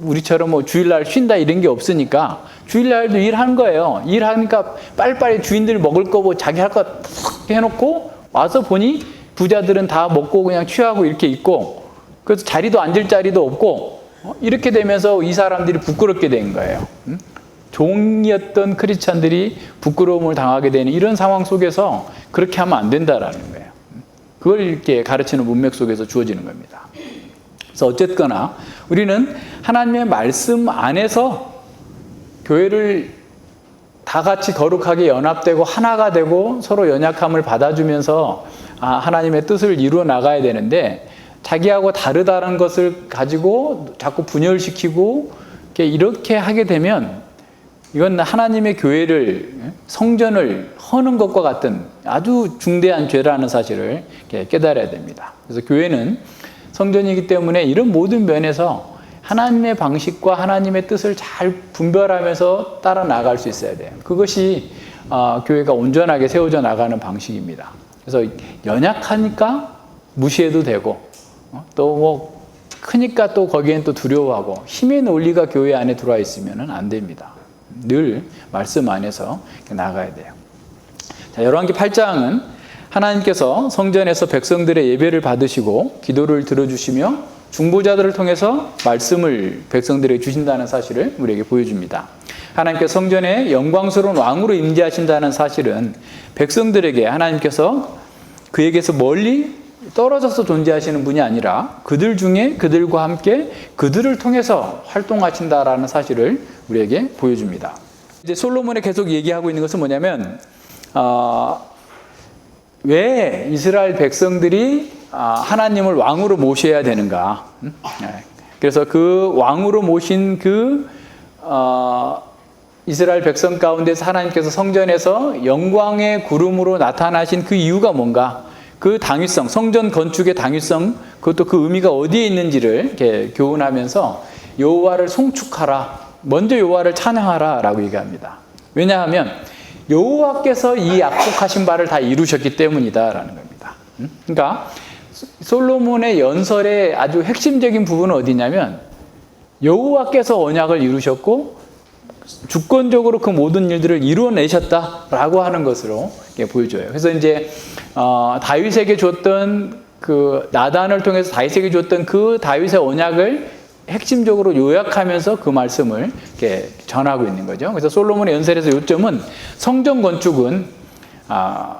Speaker 1: 우리처럼 뭐 주일날 쉰다 이런 게 없으니까 주일날도 일하는 거예요. 일하니까 빨리빨리 주인들 먹을 거 뭐 자기 할 거 탁 해놓고 와서 보니 부자들은 다 먹고 그냥 취하고 이렇게 있고, 그래서 자리도 앉을 자리도 없고 이렇게 되면서 이 사람들이 부끄럽게 된 거예요. 종이었던 크리스찬들이 부끄러움을 당하게 되는 이런 상황 속에서 그렇게 하면 안 된다라는 거예요. 그걸 이렇게 가르치는 문맥 속에서 주어지는 겁니다. 그래서 어쨌거나 우리는 하나님의 말씀 안에서 교회를 다 같이 거룩하게 연합되고 하나가 되고 서로 연약함을 받아주면서 하나님의 뜻을 이루어 나가야 되는데, 자기하고 다르다는 것을 가지고 자꾸 분열시키고 이렇게 하게 되면 이건 하나님의 교회를, 성전을 허는 것과 같은 아주 중대한 죄라는 사실을 깨달아야 됩니다. 그래서 교회는 성전이기 때문에 이런 모든 면에서 하나님의 방식과 하나님의 뜻을 잘 분별하면서 따라 나갈 수 있어야 돼요. 그것이 교회가 온전하게 세워져 나가는 방식입니다. 그래서 연약하니까 무시해도 되고, 또 뭐 크니까 또 거기엔 또 두려워하고, 힘의 논리가 교회 안에 들어와 있으면 안 됩니다. 늘 말씀 안에서 나가야 돼요. 자, 열왕기 8장은 하나님께서 성전에서 백성들의 예배를 받으시고 기도를 들어주시며 중보자들을 통해서 말씀을 백성들에게 주신다는 사실을 우리에게 보여줍니다. 하나님께서 성전에 영광스러운 왕으로 임재하신다는 사실은 백성들에게 하나님께서 그에게서 멀리 떨어져서 존재하시는 분이 아니라 그들 중에 그들과 함께 그들을 통해서 활동하신다라는 사실을 우리에게 보여줍니다. 이제 솔로몬이 계속 얘기하고 있는 것은 뭐냐면, 왜 이스라엘 백성들이 하나님을 왕으로 모셔야 되는가? 그래서 그 왕으로 모신 이스라엘 백성 가운데서 하나님께서 성전에서 영광의 구름으로 나타나신 그 이유가 뭔가? 그 당위성, 성전 건축의 당위성, 그것도 그 의미가 어디에 있는지를 이렇게 교훈하면서 여호와를 송축하라, 먼저 여호와를 찬양하라라고 얘기합니다. 왜냐하면 여호와께서 이 약속하신 바를 다 이루셨기 때문이다라는 겁니다. 그러니까 솔로몬의 연설의 아주 핵심적인 부분은 어디냐면, 여호와께서 언약을 이루셨고 주권적으로 그 모든 일들을 이루어내셨다라고 하는 것으로 보여줘요. 그래서 이제 다윗에게 줬던 그 나단을 통해서 다윗에게 줬던 그 다윗의 언약을 핵심적으로 요약하면서 그 말씀을 이렇게 전하고 있는 거죠. 그래서 솔로몬의 연설에서 요점은 성전 건축은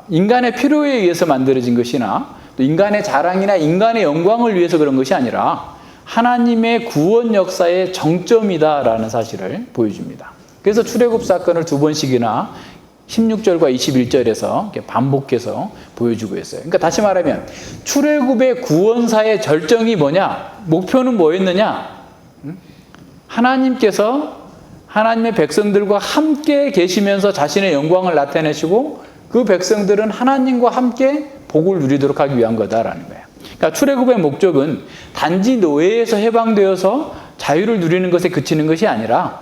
Speaker 1: 인간의 필요에 의해서 만들어진 것이나 또 인간의 자랑이나 인간의 영광을 위해서 그런 것이 아니라 하나님의 구원 역사의 정점이다라는 사실을 보여줍니다. 그래서 출애굽 사건을 2번씩이나 16절과 21절에서 이렇게 반복해서 보여주고 있어요. 그러니까 다시 말하면 출애굽의 구원사의 절정이 뭐냐? 목표는 뭐였느냐? 하나님께서 하나님의 백성들과 함께 계시면서 자신의 영광을 나타내시고 그 백성들은 하나님과 함께 복을 누리도록 하기 위한 거다라는 거예요. 그러니까 출애굽의 목적은 단지 노예에서 해방되어서 자유를 누리는 것에 그치는 것이 아니라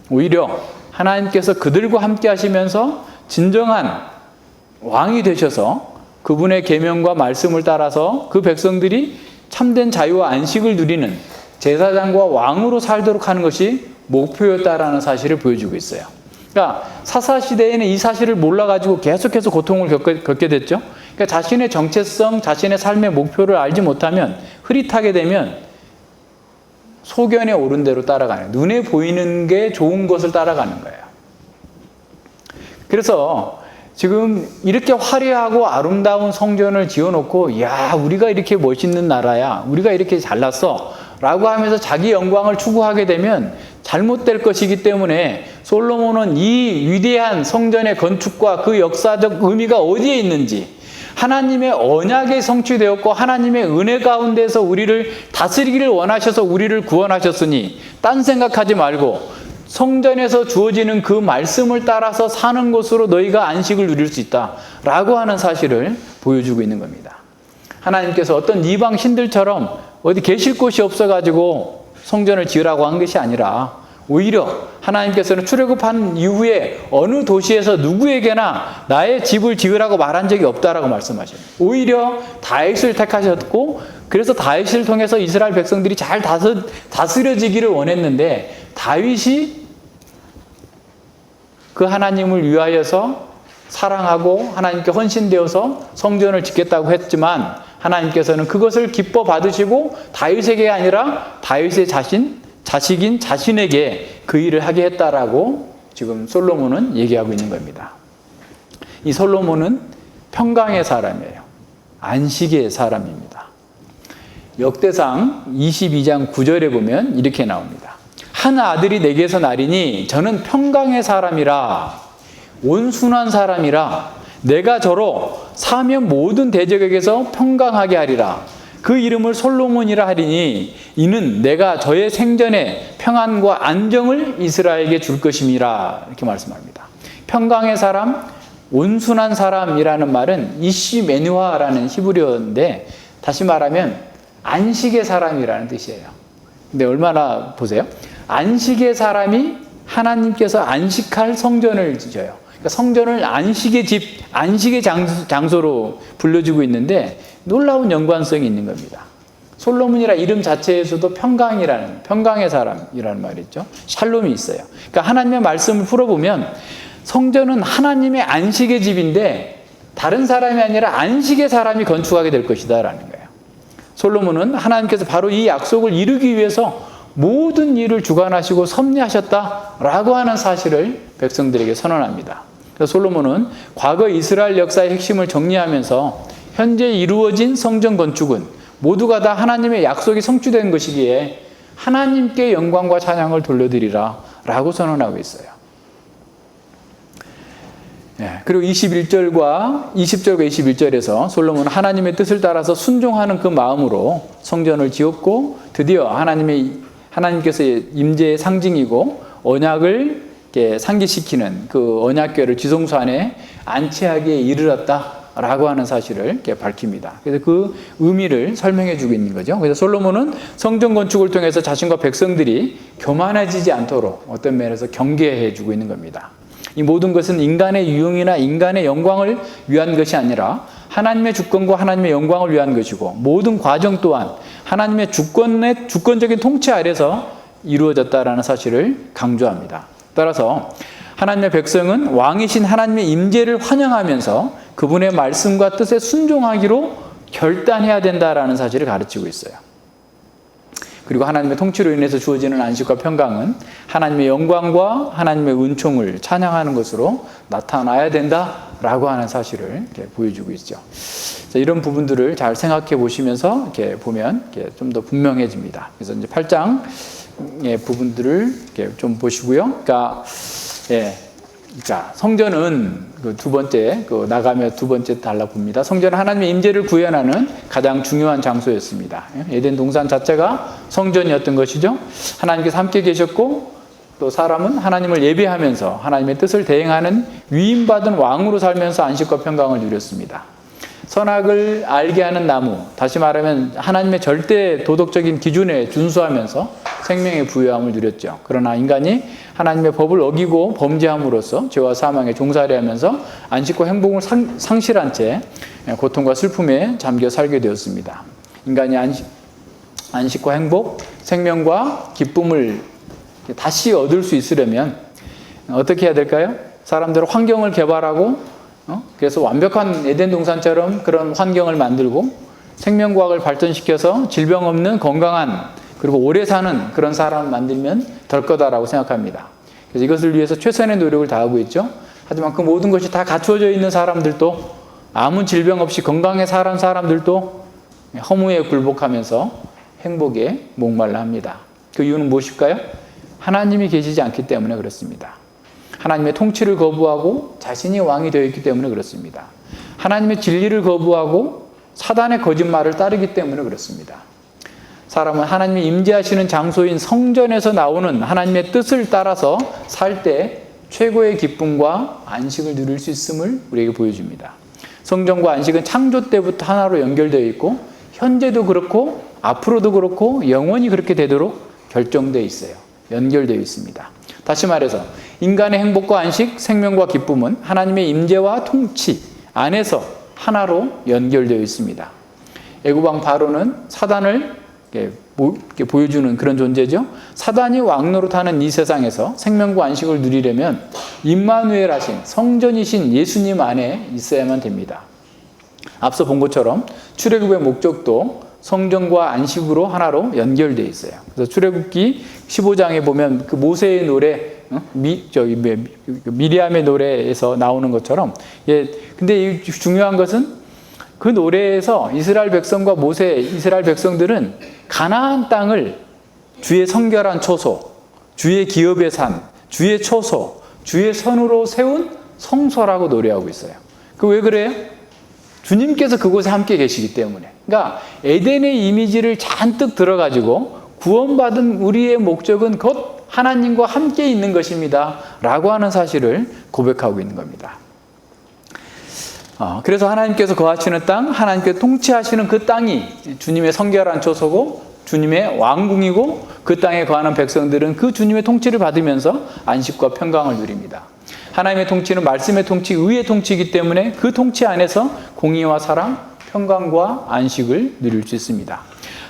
Speaker 1: 오히려 하나님께서 그들과 함께 하시면서 진정한 왕이 되셔서 그분의 계명과 말씀을 따라서 그 백성들이 참된 자유와 안식을 누리는 제사장과 왕으로 살도록 하는 것이 목표였다라는 사실을 보여주고 있어요. 그러니까 사사시대에는 이 사실을 몰라가지고 계속해서 고통을 겪게 됐죠. 그러니까 자신의 정체성, 자신의 삶의 목표를 알지 못하면 흐릿하게 되면 소견에 오른 대로 따라가는, 눈에 보이는 게 좋은 것을 따라가는 거예요. 그래서 지금 이렇게 화려하고 아름다운 성전을 지어놓고 야, 우리가 이렇게 멋있는 나라야, 우리가 이렇게 잘났어 라고 하면서 자기 영광을 추구하게 되면 잘못될 것이기 때문에 솔로몬은 이 위대한 성전의 건축과 그 역사적 의미가 어디에 있는지, 하나님의 언약이 성취되었고 하나님의 은혜 가운데서 우리를 다스리기를 원하셔서 우리를 구원하셨으니 딴 생각하지 말고 성전에서 주어지는 그 말씀을 따라서 사는 것으로 너희가 안식을 누릴 수 있다라고 하는 사실을 보여주고 있는 겁니다. 하나님께서 어떤 이방 신들처럼 어디 계실 곳이 없어가지고 성전을 지으라고 한 것이 아니라 오히려 하나님께서는 출애굽한 이후에 어느 도시에서 누구에게나 나의 집을 지으라고 말한 적이 없다라고 말씀하십니다. 오히려 다윗을 택하셨고 그래서 다윗을 통해서 이스라엘 백성들이 잘 다스려지기를 원했는데 다윗이 그 하나님을 위하여서 사랑하고 하나님께 헌신되어서 성전을 짓겠다고 했지만 하나님께서는 그것을 기뻐 받으시고 다윗에게 아니라 다윗의 자식인 자신에게 그 일을 하게 했다라고 지금 솔로몬은 얘기하고 있는 겁니다. 이 솔로몬은 평강의 사람이에요. 안식의 사람입니다. 역대상 22장 9절에 보면 이렇게 나옵니다. 한 아들이 내게서 나리니 저는 평강의 사람이라 온순한 사람이라 내가 저로 사면 모든 대적에게서 평강하게 하리라. 그 이름을 솔로몬이라 하리니 이는 내가 저의 생전에 평안과 안정을 이스라엘에게 줄 것임이라 이렇게 말씀합니다. 평강의 사람, 온순한 사람이라는 말은 이시메누아라는 히브리어인데 다시 말하면 안식의 사람이라는 뜻이에요. 근데 얼마나 보세요. 안식의 사람이 하나님께서 안식할 성전을 지어요. 그러니까 성전을 안식의 집, 안식의 장소로 불려주고 있는데 놀라운 연관성이 있는 겁니다. 솔로몬이라 이름 자체에서도 평강의 사람이라는 말이 있죠. 샬롬이 있어요. 그러니까 하나님의 말씀을 풀어보면 성전은 하나님의 안식의 집인데 다른 사람이 아니라 안식의 사람이 건축하게 될 것이다라는 거예요. 솔로몬은 하나님께서 바로 이 약속을 이루기 위해서 모든 일을 주관하시고 섭리하셨다라고 하는 사실을 백성들에게 선언합니다. 그래서 솔로몬은 과거 이스라엘 역사의 핵심을 정리하면서 현재 이루어진 성전 건축은 모두가 다 하나님의 약속이 성취된 것이기에 하나님께 영광과 찬양을 돌려드리라 라고 선언하고 있어요. 그리고 21절과 20절과 21절에서 솔로몬은 하나님의 뜻을 따라서 순종하는 그 마음으로 성전을 지었고 드디어 하나님께서의 임재의 상징이고 언약을 상기시키는 그 언약궤를 지성소 안에 안치하기에 이르렀다라고 하는 사실을 이렇게 밝힙니다. 그래서 그 의미를 설명해 주고 있는 거죠. 그래서 솔로몬은 성전 건축을 통해서 자신과 백성들이 교만해지지 않도록 어떤 면에서 경계해 주고 있는 겁니다. 이 모든 것은 인간의 유용이나 인간의 영광을 위한 것이 아니라 하나님의 주권과 하나님의 영광을 위한 것이고 모든 과정 또한 하나님의 주권적인 통치 아래서 이루어졌다라는 사실을 강조합니다. 따라서 하나님의 백성은 왕이신 하나님의 임재를 환영하면서 그분의 말씀과 뜻에 순종하기로 결단해야 된다라는 사실을 가르치고 있어요. 그리고 하나님의 통치로 인해서 주어지는 안식과 평강은 하나님의 영광과 하나님의 은총을 찬양하는 것으로 나타나야 된다라고 하는 사실을 이렇게 보여주고 있죠. 자, 이런 부분들을 잘 생각해 보시면서 이렇게 보면 좀 더 분명해집니다. 그래서 이제 8장의 부분들을 이렇게 좀 보시고요. 그러니까 자, 성전은 그 두 번째, 나가며 두 번째 달라봅니다. 성전은 하나님의 임재를 구현하는 가장 중요한 장소였습니다. 에덴 동산 자체가 성전이었던 것이죠. 하나님께서 함께 계셨고, 또 사람은 하나님을 예배하면서 하나님의 뜻을 대행하는 위임받은 왕으로 살면서 안식과 평강을 누렸습니다. 선악을 알게 하는 나무, 다시 말하면 하나님의 절대 도덕적인 기준에 준수하면서 생명의 부유함을 누렸죠. 그러나 인간이 하나님의 법을 어기고 범죄함으로써 죄와 사망에 종살이 하면서 안식과 행복을 상실한 채 고통과 슬픔에 잠겨 살게 되었습니다. 인간이 안식과 행복, 생명과 기쁨을 다시 얻을 수 있으려면 어떻게 해야 될까요? 사람들은 환경을 개발하고 그래서 완벽한 에덴 동산처럼 그런 환경을 만들고 생명과학을 발전시켜서 질병 없는 건강한 그리고 오래 사는 그런 사람을 만들면 될 거다라고 생각합니다. 그래서 이것을 위해서 최선의 노력을 다하고 있죠. 하지만 그 모든 것이 다 갖추어져 있는 사람들도 아무 질병 없이 건강에 살아온 사람들도 허무에 굴복하면서 행복에 목말라 합니다. 그 이유는 무엇일까요? 하나님이 계시지 않기 때문에 그렇습니다. 하나님의 통치를 거부하고 자신이 왕이 되어 있기 때문에 그렇습니다. 하나님의 진리를 거부하고 사단의 거짓말을 따르기 때문에 그렇습니다. 사람은 하나님이 임재하시는 장소인 성전에서 나오는 하나님의 뜻을 따라서 살 때 최고의 기쁨과 안식을 누릴 수 있음을 우리에게 보여줍니다. 성전과 안식은 창조 때부터 하나로 연결되어 있고 현재도 그렇고 앞으로도 그렇고 영원히 그렇게 되도록 결정되어 있어요. 연결되어 있습니다. 다시 말해서 인간의 행복과 안식, 생명과 기쁨은 하나님의 임재와 통치 안에서 하나로 연결되어 있습니다. 애고방 바로는 사단을 이렇게 보여주는 그런 존재죠. 사단이 왕노릇하는 이 세상에서 생명과 안식을 누리려면 임마누엘 하신 성전이신 예수님 안에 있어야만 됩니다. 앞서 본 것처럼 출애굽의 목적도 성전과 안식으로 하나로 연결되어 있어요. 그래서 출애굽기 15장에 보면 그 모세의 노래, 미리암의 노래에서 나오는 것처럼, 근데 중요한 것은 그 노래에서 이스라엘 백성과 이스라엘 백성들은 가나안 땅을 주의 성결한 초소, 주의 기업의 산, 주의 초소, 주의 선으로 세운 성소라고 노래하고 있어요. 그 왜 그래요? 주님께서 그곳에 함께 계시기 때문에. 그러니까 에덴의 이미지를 잔뜩 들어가지고 구원받은 우리의 목적은 곧 하나님과 함께 있는 것입니다 라고 하는 사실을 고백하고 있는 겁니다. 그래서 하나님께서 거하시는 땅, 하나님께서 통치하시는 그 땅이 주님의 성결한 초소고 주님의 왕궁이고 그 땅에 거하는 백성들은 그 주님의 통치를 받으면서 안식과 평강을 누립니다. 하나님의 통치는 말씀의 통치, 의의 통치이기 때문에 그 통치 안에서 공의와 사랑, 평강과 안식을 누릴 수 있습니다.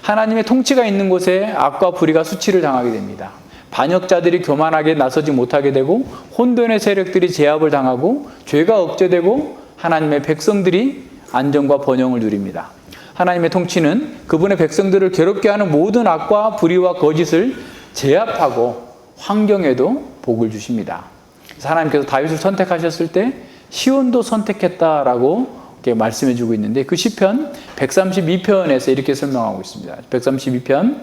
Speaker 1: 하나님의 통치가 있는 곳에 악과 불의가 수치를 당하게 됩니다. 반역자들이 교만하게 나서지 못하게 되고 혼돈의 세력들이 제압을 당하고 죄가 억제되고 하나님의 백성들이 안정과 번영을 누립니다. 하나님의 통치는 그분의 백성들을 괴롭게 하는 모든 악과 불의와 거짓을 제압하고 환경에도 복을 주십니다. 그래서 하나님께서 다윗을 선택하셨을 때 시온도 선택했다라고 이렇게 말씀해 주고 있는데 그 시편 132편에서 이렇게 설명하고 있습니다. 132편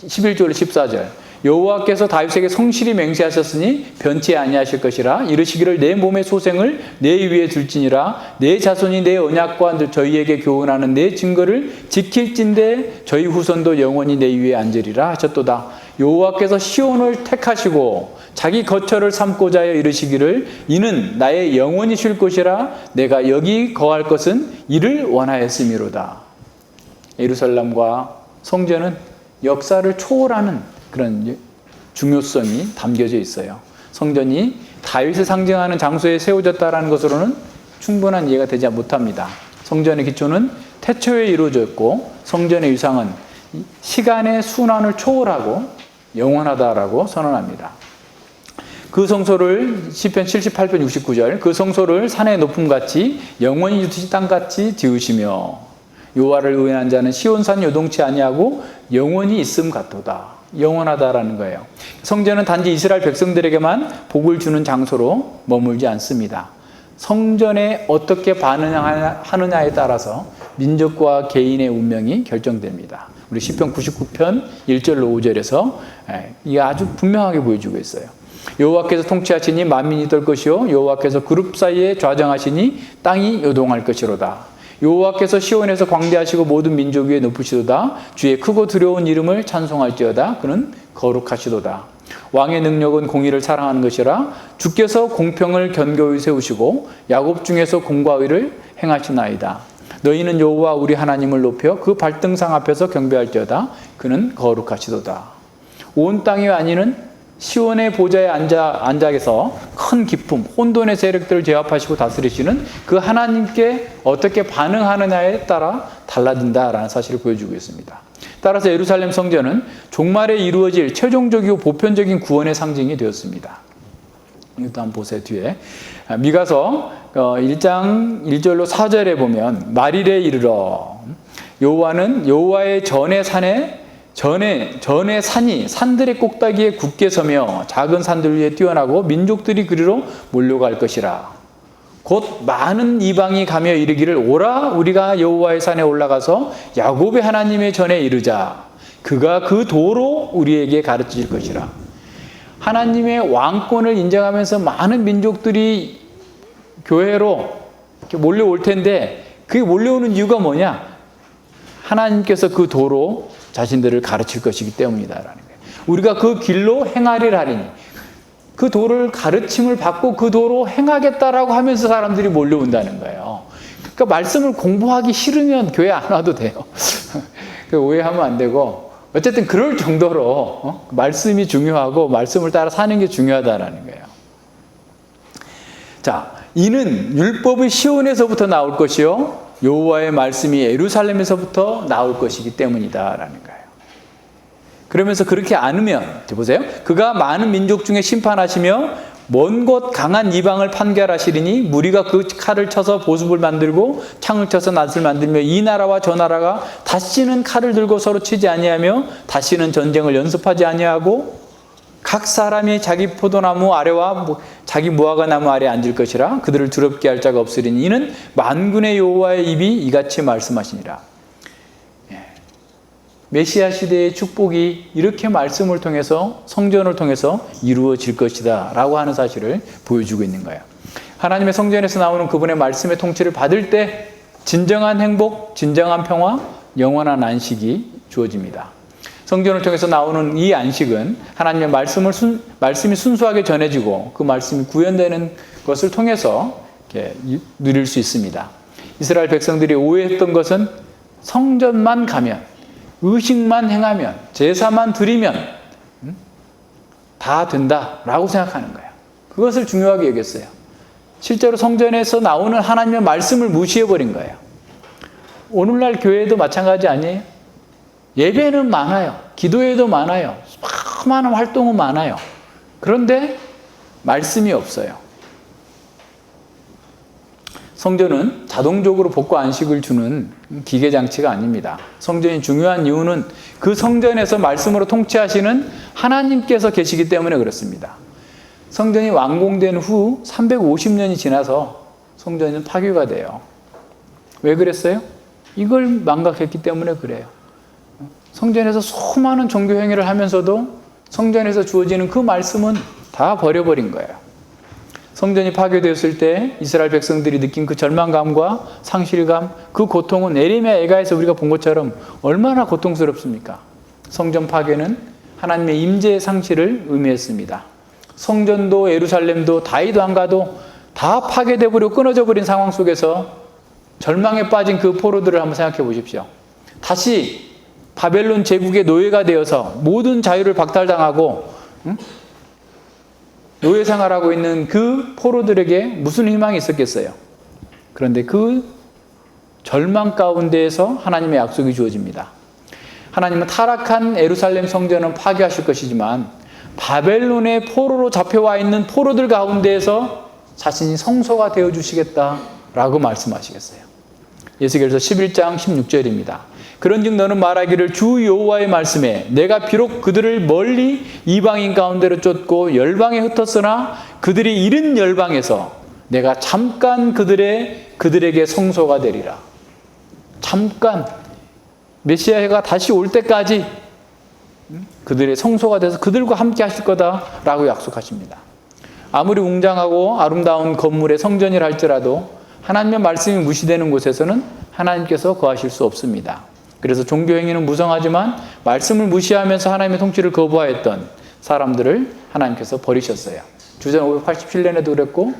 Speaker 1: 11절 14절 여호와께서 다윗에게 성실히 맹세하셨으니 변치 아니하실 것이라 이르시기를 내 몸의 소생을 내 위에 둘지니라 내 자손이 내 언약과 저희에게 교훈하는 내 증거를 지킬진대 저희 후손도 영원히 내 위에 앉으리라 하셨도다. 여호와께서 시온을 택하시고 자기 거처를 삼고자 하여 이르시기를 이는 나의 영원히 쉴 곳이라 내가 여기 거할 것은 이를 원하였음이로다. 예루살렘과 성전은 역사를 초월하는 그런 중요성이 담겨져 있어요. 성전이 다윗을 상징하는 장소에 세워졌다는 것으로는 충분한 이해가 되지 못합니다. 성전의 기초는 태초에 이루어졌고 성전의 위상은 시간의 순환을 초월하고 영원하다라고 선언합니다. 그 성소를 시편 78편 69절 그 성소를 산의 높음같이 영원히 유티시 땅같이 지으시며 여호와를 의인한 자는 시온산 요동치 아니하고 영원히 있음 같도다. 영원하다라는 거예요. 성전은 단지 이스라엘 백성들에게만 복을 주는 장소로 머물지 않습니다. 성전에 어떻게 반응하느냐에 따라서 민족과 개인의 운명이 결정됩니다. 우리 시편 99편 1절로 5절에서 이게 아주 분명하게 보여주고 있어요. 여호와께서 통치하시니 만민이 떨 것이요 여호와께서 그룹 사이에 좌정하시니 땅이 요동할 것이로다. 여호와께서 시온에서 광대하시고 모든 민족 위에 높으시도다. 주의 크고 두려운 이름을 찬송할지어다. 그는 거룩하시도다. 왕의 능력은 공의를 사랑하는 것이라. 주께서 공평을 견고히 세우시고 야곱 중에서 공과 의를 행하시나이다. 너희는 여호와 우리 하나님을 높여 그 발등상 앞에서 경배할지어다. 그는 거룩하시도다. 온 땅이 아니는 시온의 보좌에 앉아서 큰 기쁨, 혼돈의 세력들을 제압하시고 다스리시는 그 하나님께 어떻게 반응하느냐에 따라 달라진다라는 사실을 보여주고 있습니다. 따라서 예루살렘 성전은 종말에 이루어질 최종적이고 보편적인 구원의 상징이 되었습니다. 이것도 한번 보세요, 뒤에. 미가서 1장 1절로 4절에 보면 말일에 이르러 여호와는 여호와의 전의 산이 산들의 꼭다기에 굳게 서며 작은 산들 위에 뛰어나고 민족들이 그리로 몰려갈 것이라. 곧 많은 이방이 가며 이르기를 오라 우리가 여호와의 산에 올라가서 야곱의 하나님의 전에 이르자. 그가 그 도로 우리에게 가르칠 것이라. 하나님의 왕권을 인정하면서 많은 민족들이 교회로 이렇게 몰려올 텐데 그게 몰려오는 이유가 뭐냐? 하나님께서 그 도로 자신들을 가르칠 것이기 때문이다라는 거예요. 우리가 그 길로 행하리라 하리니 그 도를 가르침을 받고 그 도로 행하겠다라고 하면서 사람들이 몰려온다는 거예요. 그러니까 말씀을 공부하기 싫으면 교회 안 와도 돼요. 오해하면 안 되고 어쨌든 그럴 정도로 말씀이 중요하고 말씀을 따라 사는 게 중요하다라는 거예요. 자, 이는 율법의 시온에서부터 나올 것이요 여호와의 말씀이 예루살렘에서부터 나올 것이기 때문이다라는 거예요. 그러면서 그렇지 않으면 보세요. 그가 많은 민족 중에 심판하시며 먼 곳 강한 이방을 판결하시리니 무리가 그 칼을 쳐서 보습을 만들고 창을 쳐서 낫을 만들며 이 나라와 저 나라가 다시는 칼을 들고 서로 치지 아니하며 다시는 전쟁을 연습하지 아니하고 각 사람이 자기 포도나무 아래와 자기 무화과 나무 아래에 앉을 것이라. 그들을 두렵게 할 자가 없으리니 이는 만군의 여호와의 입이 이같이 말씀하시니라. 메시아 시대의 축복이 이렇게 말씀을 통해서 성전을 통해서 이루어질 것이다 라고 하는 사실을 보여주고 있는 거예요. 하나님의 성전에서 나오는 그분의 말씀의 통치를 받을 때 진정한 행복, 진정한 평화, 영원한 안식이 주어집니다. 성전을 통해서 나오는 이 안식은 하나님의 말씀이 순수하게 전해지고 그 말씀이 구현되는 것을 통해서 이렇게 누릴 수 있습니다. 이스라엘 백성들이 오해했던 것은 성전만 가면 의식만 행하면 제사만 드리면 다 된다라고 생각하는 거예요. 그것을 중요하게 여겼어요. 실제로 성전에서 나오는 하나님의 말씀을 무시해버린 거예요. 오늘날 교회도 마찬가지 아니에요? 예배는 많아요. 기도회도 많아요. 많은 활동은 많아요. 그런데 말씀이 없어요. 성전은 자동적으로 복과 안식을 주는 기계장치가 아닙니다. 성전이 중요한 이유는 그 성전에서 말씀으로 통치하시는 하나님께서 계시기 때문에 그렇습니다. 성전이 완공된 후 350년이 지나서 성전은 파괴가 돼요. 왜 그랬어요? 이걸 망각했기 때문에 그래요. 성전에서 수많은 종교 행위를 하면서도 성전에서 주어지는 그 말씀은 다 버려버린 거예요. 성전이 파괴되었을 때 이스라엘 백성들이 느낀 그 절망감과 상실감, 그 고통은 에레미야 애가에서 우리가 본 것처럼 얼마나 고통스럽습니까? 성전 파괴는 하나님의 임재의 상실을 의미했습니다. 성전도 예루살렘도 다윗 왕가도 다 파괴돼 버리고 끊어져 버린 상황 속에서 절망에 빠진 그 포로들을 한번 생각해 보십시오. 다시 바벨론 제국의 노예가 되어서 모든 자유를 박탈당하고 노예 생활하고 있는 그 포로들에게 무슨 희망이 있었겠어요? 그런데 그 절망 가운데에서 하나님의 약속이 주어집니다. 하나님은 타락한 예루살렘 성전은 파괴하실 것이지만 바벨론의 포로로 잡혀와 있는 포로들 가운데에서 자신이 성소가 되어주시겠다라고 말씀하시겠어요. 에스겔서 11장 16절입니다. 그런즉 너는 말하기를 주 여호와의 말씀에 내가 비록 그들을 멀리 이방인 가운데로 쫓고 열방에 흩었으나 그들이 이른 열방에서 내가 잠깐 그들에게 성소가 되리라. 잠깐 메시아가 다시 올 때까지 그들의 성소가 돼서 그들과 함께 하실 거다라고 약속하십니다. 아무리 웅장하고 아름다운 건물의 성전이라 할지라도 하나님의 말씀이 무시되는 곳에서는 하나님께서 거하실 수 없습니다. 그래서 종교 행위는 무성하지만 말씀을 무시하면서 하나님의 통치를 거부하였던 사람들을 하나님께서 버리셨어요. 주전 587년에도 그랬고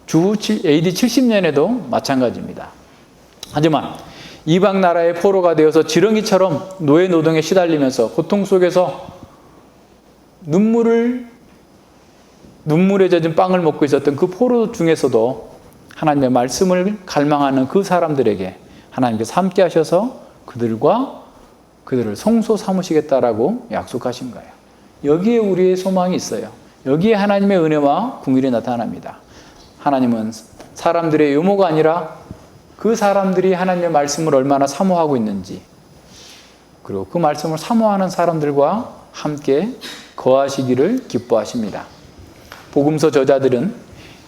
Speaker 1: 주 AD 70년에도 마찬가지입니다. 하지만 이방 나라의 포로가 되어서 지렁이처럼 노예 노동에 시달리면서 고통 속에서 눈물에 젖은 빵을 먹고 있었던 그 포로 중에서도 하나님의 말씀을 갈망하는 그 사람들에게 하나님께서 함께 하셔서 그들을 성소 삼으시겠다라고 약속하신 거예요. 여기에 우리의 소망이 있어요. 여기에 하나님의 은혜와 긍휼이 나타납니다. 하나님은 사람들의 요모가 아니라 그 사람들이 하나님의 말씀을 얼마나 사모하고 있는지, 그리고 그 말씀을 사모하는 사람들과 함께 거하시기를 기뻐하십니다. 복음서 저자들은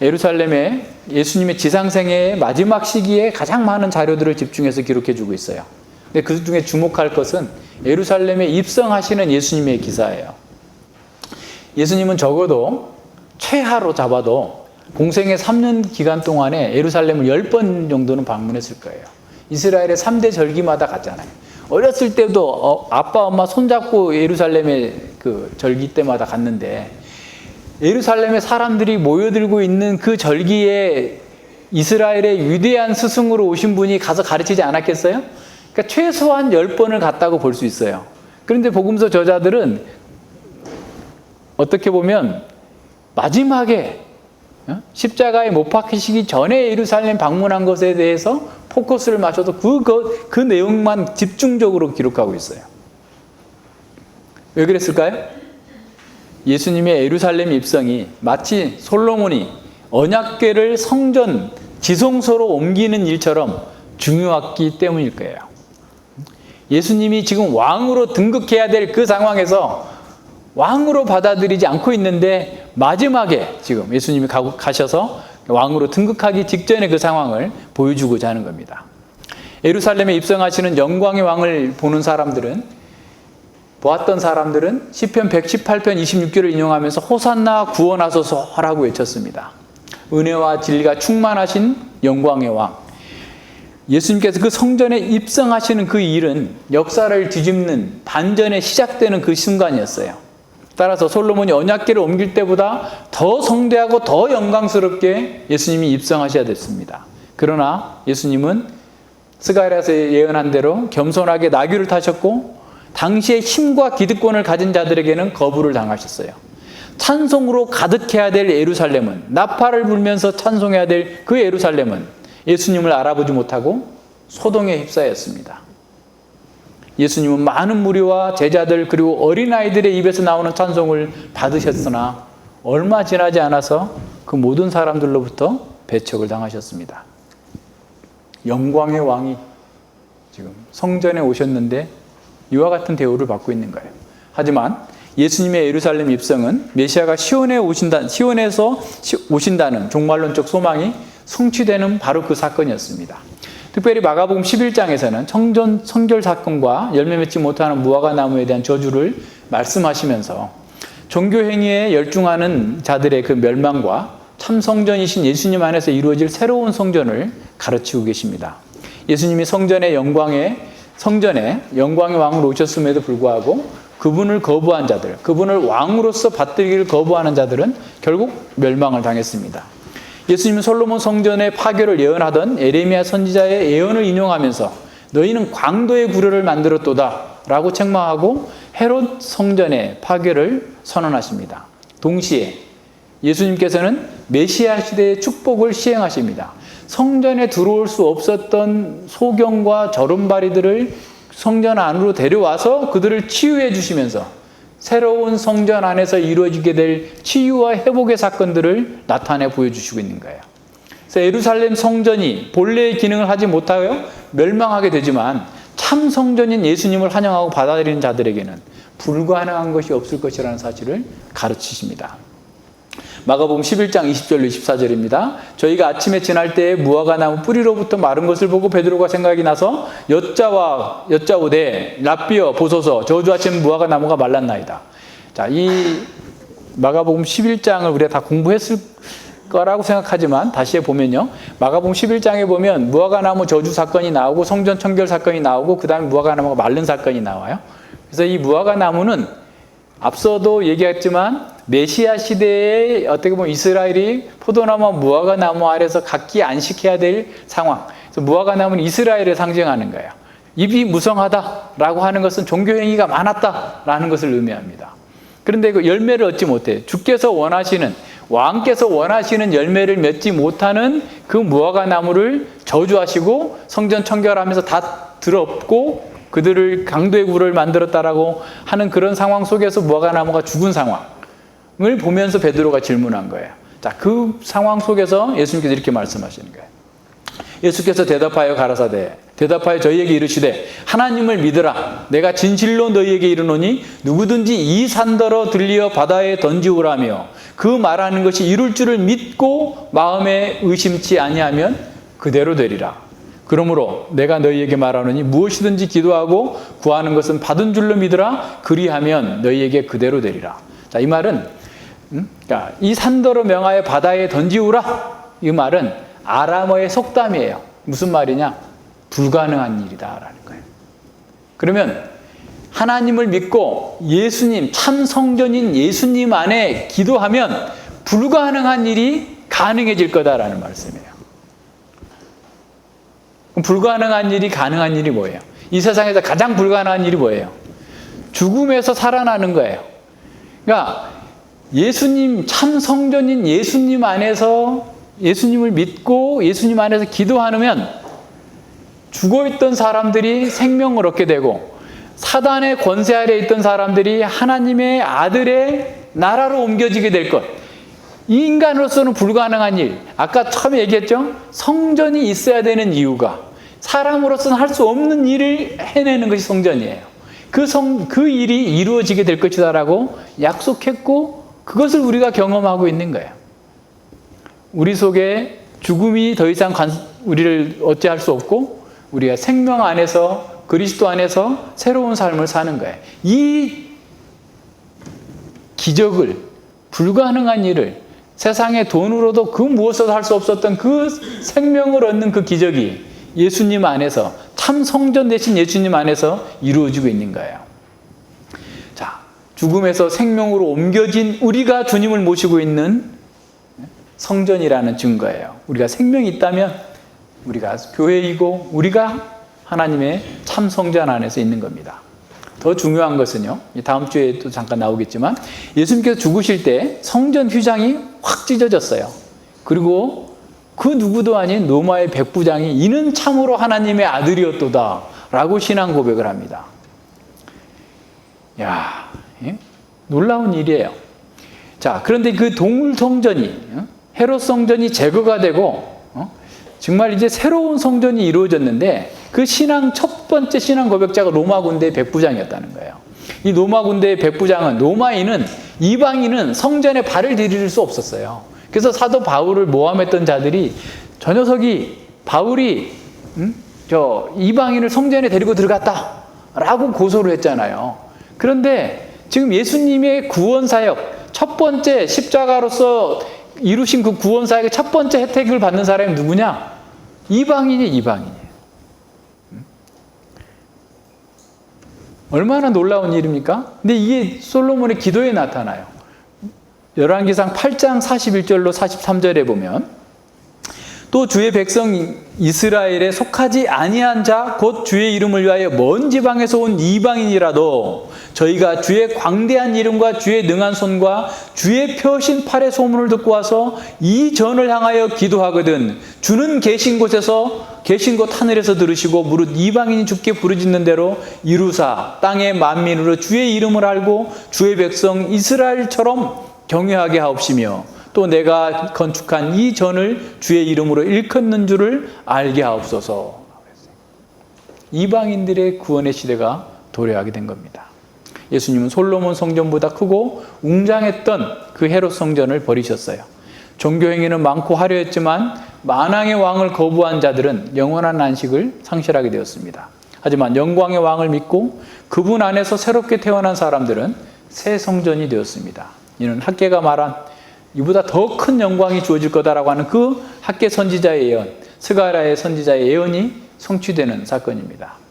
Speaker 1: 예루살렘에 예수님의 지상생애의 마지막 시기에 가장 많은 자료들을 집중해서 기록해 주고 있어요. 근데 그 중에 주목할 것은 예루살렘에 입성하시는 예수님의 기사예요. 예수님은 적어도 최하로 잡아도 공생의 3년 기간 동안에 예루살렘을 10번 정도는 방문했을 거예요. 이스라엘의 3대 절기마다 갔잖아요. 어렸을 때도 아빠, 엄마 손잡고 예루살렘에 그 절기 때마다 갔는데, 예루살렘에 사람들이 모여들고 있는 그 절기에 이스라엘의 위대한 스승으로 오신 분이 가서 가르치지 않았겠어요? 그러니까 최소한 10번을 갔다고 볼 수 있어요. 그런데 복음서 저자들은 어떻게 보면 마지막에 십자가에 못 박히시기 전에 예루살렘 방문한 것에 대해서 포커스를 맞춰서 그 내용만 집중적으로 기록하고 있어요. 왜 그랬을까요? 예수님의 예루살렘 입성이 마치 솔로몬이 언약궤를 성전 지성소로 옮기는 일처럼 중요했기 때문일 거예요. 예수님이 지금 왕으로 등극해야 될 그 상황에서 왕으로 받아들이지 않고 있는데, 마지막에 지금 예수님이 가셔서 왕으로 등극하기 직전의 그 상황을 보여주고자 하는 겁니다. 예루살렘에 입성하시는 영광의 왕을 보았던 사람들은 시편 118편 26절을 인용하면서 호산나 구원하소서라고 외쳤습니다. 은혜와 진리가 충만하신 영광의 왕, 예수님께서 그 성전에 입성하시는 그 일은 역사를 뒤집는 반전에 시작되는 그 순간이었어요. 따라서 솔로몬이 언약궤를 옮길 때보다 더 성대하고 더 영광스럽게 예수님이 입성하셔야 됐습니다. 그러나 예수님은 스가랴서 예언한 대로 겸손하게 나귀를 타셨고, 당시에 힘과 기득권을 가진 자들에게는 거부를 당하셨어요. 찬송으로 가득해야 될 예루살렘은, 나팔을 불면서 찬송해야 될 그 예루살렘은 예수님을 알아보지 못하고 소동에 휩싸였습니다. 예수님은 많은 무리와 제자들 그리고 어린아이들의 입에서 나오는 찬송을 받으셨으나 얼마 지나지 않아서 그 모든 사람들로부터 배척을 당하셨습니다. 영광의 왕이 지금 성전에 오셨는데 이와 같은 대우를 받고 있는 거예요. 하지만 예수님의 예루살렘 입성은 메시아가 시온에서 오신다는 종말론적 소망이 성취되는 바로 그 사건이었습니다. 특별히 마가복음 11장에서는 청전 성결 사건과 열매 맺지 못하는 무화과 나무에 대한 저주를 말씀하시면서 종교 행위에 열중하는 자들의 그 멸망과 참 성전이신 예수님 안에서 이루어질 새로운 성전을 가르치고 계십니다. 예수님이 성전의 영광의 왕으로 오셨음에도 불구하고 그분을 거부한 자들, 그분을 왕으로서 받들기를 거부하는 자들은 결국 멸망을 당했습니다. 예수님은 솔로몬 성전의 파괴를 예언하던 에레미야 선지자의 예언을 인용하면서 너희는 광도의 구려를 만들었도다 라고 책망하고 헤롯 성전의 파괴를 선언하십니다. 동시에 예수님께서는 메시아 시대의 축복을 시행하십니다. 성전에 들어올 수 없었던 소경과 저름바리들을 성전 안으로 데려와서 그들을 치유해 주시면서 새로운 성전 안에서 이루어지게 될 치유와 회복의 사건들을 나타내 보여주시고 있는 거예요. 그래서 예루살렘 성전이 본래의 기능을 하지 못하여 멸망하게 되지만 참 성전인 예수님을 환영하고 받아들이는 자들에게는 불가능한 것이 없을 것이라는 사실을 가르치십니다. 마가복음 11장 20절로 24절입니다. 저희가 아침에 지날 때에 무화과 나무 뿌리로부터 마른 것을 보고 베드로가 생각이 나서 여짜오되 랍비여 보소서 저주하신 무화과 나무가 말랐나이다. 자, 이 마가복음 11장을 우리가 다 공부했을 거라고 생각하지만 다시 보면요. 마가복음 11장에 보면 무화과 나무 저주 사건이 나오고 성전 청결 사건이 나오고 그 다음에 무화과 나무가 마른 사건이 나와요. 그래서 이 무화과 나무는 앞서도 얘기했지만 메시아 시대에 어떻게 보면 이스라엘이 포도나무와 무화과 나무 아래서 각기 안식해야 될 상황. 그래서 무화과 나무는 이스라엘을 상징하는 거예요. 입이 무성하다라고 하는 것은 종교행위가 많았다라는 것을 의미합니다. 그런데 그 열매를 얻지 못해 주께서 원하시는 왕께서 원하시는 열매를 맺지 못하는 그 무화과 나무를 저주하시고 성전 청결하면서 다 들었고 그들을 강도의 굴을 만들었다라고 하는 그런 상황 속에서 무화과 나무가 죽은 상황을 보면서 베드로가 질문한 거예요. 자, 그 상황 속에서 예수님께서 이렇게 말씀하시는 거예요. 예수께서 대답하여 저희에게 이르시되 하나님을 믿으라. 내가 진실로 너희에게 이르노니 누구든지 이 산더러 들리어 바다에 던지우라며 그 말하는 것이 이룰 줄을 믿고 마음에 의심치 아니하면 그대로 되리라. 그러므로 내가 너희에게 말하노니 무엇이든지 기도하고 구하는 것은 받은 줄로 믿으라. 그리하면 너희에게 그대로 되리라. 자, 이 말은 그러니까 이 산더러 명하여 바다에 던지우라. 이 말은 아람어의 속담이에요. 무슨 말이냐? 불가능한 일이다라는 거예요. 그러면 하나님을 믿고 예수님, 참 성전인 예수님 안에 기도하면 불가능한 일이 가능해질 거다라는 말씀이에요. 그럼 불가능한 일이 가능한 일이 뭐예요? 이 세상에서 가장 불가능한 일이 뭐예요? 죽음에서 살아나는 거예요. 그러니까 예수님, 참 성전인 예수님 안에서 예수님을 믿고 예수님 안에서 기도하면 죽어있던 사람들이 생명을 얻게 되고 사단의 권세 아래에 있던 사람들이 하나님의 아들의 나라로 옮겨지게 될 것. 이 인간으로서는 불가능한 일. 아까 처음에 얘기했죠? 성전이 있어야 되는 이유가 사람으로서는 할 수 없는 일을 해내는 것이 성전이에요. 그 일이 이루어지게 될 것이다라고 약속했고 그것을 우리가 경험하고 있는 거예요. 우리 속에 죽음이 더 이상 우리를 어찌할 수 없고 우리가 생명 안에서 그리스도 안에서 새로운 삶을 사는 거예요. 이 기적을 불가능한 일을 세상의 돈으로도 그 무엇으로도 할 수 없었던 그 생명을 얻는 그 기적이 예수님 안에서 참 성전 되신 예수님 안에서 이루어지고 있는 거예요. 자, 죽음에서 생명으로 옮겨진 우리가 주님을 모시고 있는 성전이라는 증거예요. 우리가 생명이 있다면 우리가 교회이고 우리가 하나님의 참 성전 안에서 있는 겁니다. 더 중요한 것은요, 다음 주에 또 잠깐 나오겠지만 예수님께서 죽으실 때 성전 휘장이 확 찢어졌어요. 그리고 그 누구도 아닌 로마의 백부장이 이는 참으로 하나님의 아들이었도다 라고 신앙 고백을 합니다. 야, 놀라운 일이에요. 자, 그런데 그 동물 성전이 헤롯 성전이 제거가 되고 정말 이제 새로운 성전이 이루어졌는데 그 첫 번째 신앙 고백자가 로마 군대의 백부장이었다는 거예요. 이 로마 군대의 백부장은 로마인은 이방인은 성전에 발을 디딜 수 없었어요. 그래서 사도 바울을 모함했던 자들이 저 녀석이 바울이 이방인을 성전에 데리고 들어갔다라고 고소를 했잖아요. 그런데 지금 예수님의 구원 사역 첫 번째 십자가로서 이루신 그 구원 사역의 첫 번째 혜택을 받는 사람이 누구냐? 이방인이에요. 얼마나 놀라운 일입니까? 근데 이게 솔로몬의 기도에 나타나요. 열왕기상 8장 41절로 43절에 보면 또 주의 백성 이스라엘에 속하지 아니한 자 곧 주의 이름을 위하여 먼 지방에서 온 이방인이라도 저희가 주의 광대한 이름과 주의 능한 손과 주의 펴신 팔의 소문을 듣고 와서 이 전을 향하여 기도하거든 주는 계신 곳 하늘에서 들으시고 무릇 이방인이 주께 부르짖는 대로 이루사 땅의 만민으로 주의 이름을 알고 주의 백성 이스라엘처럼 경외하게 하옵시며 또 내가 건축한 이 전을 주의 이름으로 일컫는 줄을 알게 하옵소서. 이방인들의 구원의 시대가 도래하게 된 겁니다. 예수님은 솔로몬 성전보다 크고 웅장했던 그 그 헤롯 성전을 버리셨어요. 종교 행위는 많고 화려했지만 만왕의 왕을 거부한 자들은 영원한 안식을 상실하게 되었습니다. 하지만 영광의 왕을 믿고 그분 안에서 새롭게 태어난 사람들은 새 성전이 되었습니다. 이는 학개가 말한 이보다 더 큰 영광이 주어질 거다라고 하는 그 학개 선지자의 예언, 스가랴의 선지자의 예언이 성취되는 사건입니다.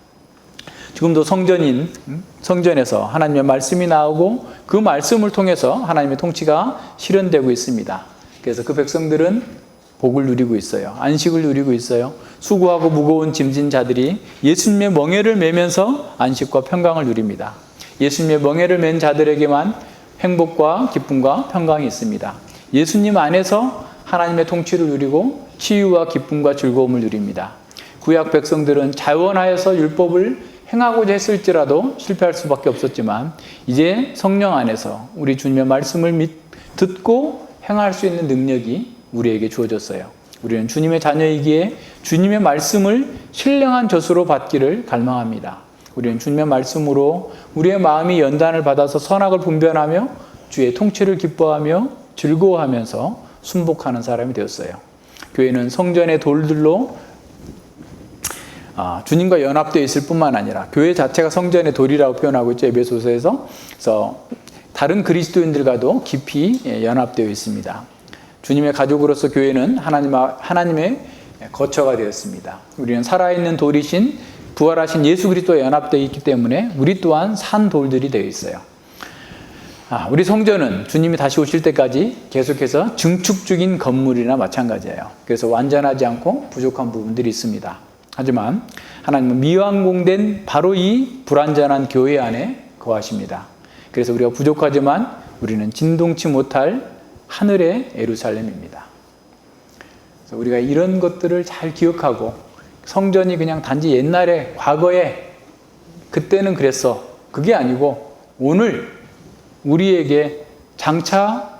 Speaker 1: 지금도 성전에서 하나님의 말씀이 나오고 그 말씀을 통해서 하나님의 통치가 실현되고 있습니다. 그래서 그 백성들은 복을 누리고 있어요. 안식을 누리고 있어요. 수고하고 무거운 짐진 자들이 예수님의 멍에를 매면서 안식과 평강을 누립니다. 예수님의 멍에를 맨 자들에게만 행복과 기쁨과 평강이 있습니다. 예수님 안에서 하나님의 통치를 누리고 치유와 기쁨과 즐거움을 누립니다. 구약 백성들은 자원하여서 율법을 행하고자 했을지라도 실패할 수밖에 없었지만 이제 성령 안에서 우리 주님의 말씀을 듣고 행할 수 있는 능력이 우리에게 주어졌어요. 우리는 주님의 자녀이기에 주님의 말씀을 신령한 젖으로 받기를 갈망합니다. 우리는 주님의 말씀으로 우리의 마음이 연단을 받아서 선악을 분별하며 주의 통치를 기뻐하며 즐거워하면서 순복하는 사람이 되었어요. 교회는 성전의 돌들로 주님과 연합되어 있을 뿐만 아니라 교회 자체가 성전의 돌이라고 표현하고 있죠. 에베소서에서. 그래서 다른 그리스도인들과도 깊이 연합되어 있습니다. 주님의 가족으로서 교회는 하나님의 거처가 되었습니다. 우리는 살아있는 돌이신 부활하신 예수 그리스도와 연합되어 있기 때문에 우리 또한 산 돌들이 되어 있어요. 우리 성전은 주님이 다시 오실 때까지 계속해서 증축 중인 건물이나 마찬가지예요. 그래서 완전하지 않고 부족한 부분들이 있습니다. 하지만 하나님은 미완공된 바로 이 불완전한 교회 안에 거하십니다. 그래서 우리가 부족하지만 우리는 진동치 못할 하늘의 예루살렘입니다. 그래서 우리가 이런 것들을 잘 기억하고 성전이 그냥 단지 옛날에 과거에 그때는 그랬어. 그게 아니고 오늘 우리에게 장차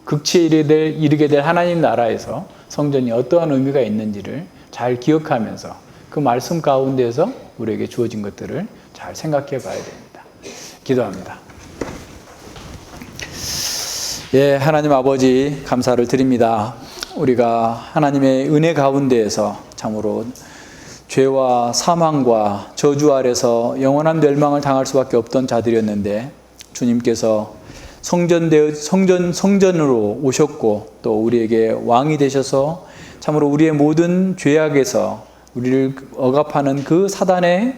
Speaker 1: 극치에 이르게 될 하나님 나라에서 성전이 어떠한 의미가 있는지를 잘 기억하면서 그 말씀 가운데서 우리에게 주어진 것들을 잘 생각해 봐야 됩니다. 기도합니다. 예, 하나님 아버지 감사를 드립니다. 우리가 하나님의 은혜 가운데에서 참으로 죄와 사망과 저주 아래서 영원한 멸망을 당할 수밖에 없던 자들이었는데 주님께서 성전으로 오셨고 또 우리에게 왕이 되셔서 참으로 우리의 모든 죄악에서 우리를 억압하는 그 사단의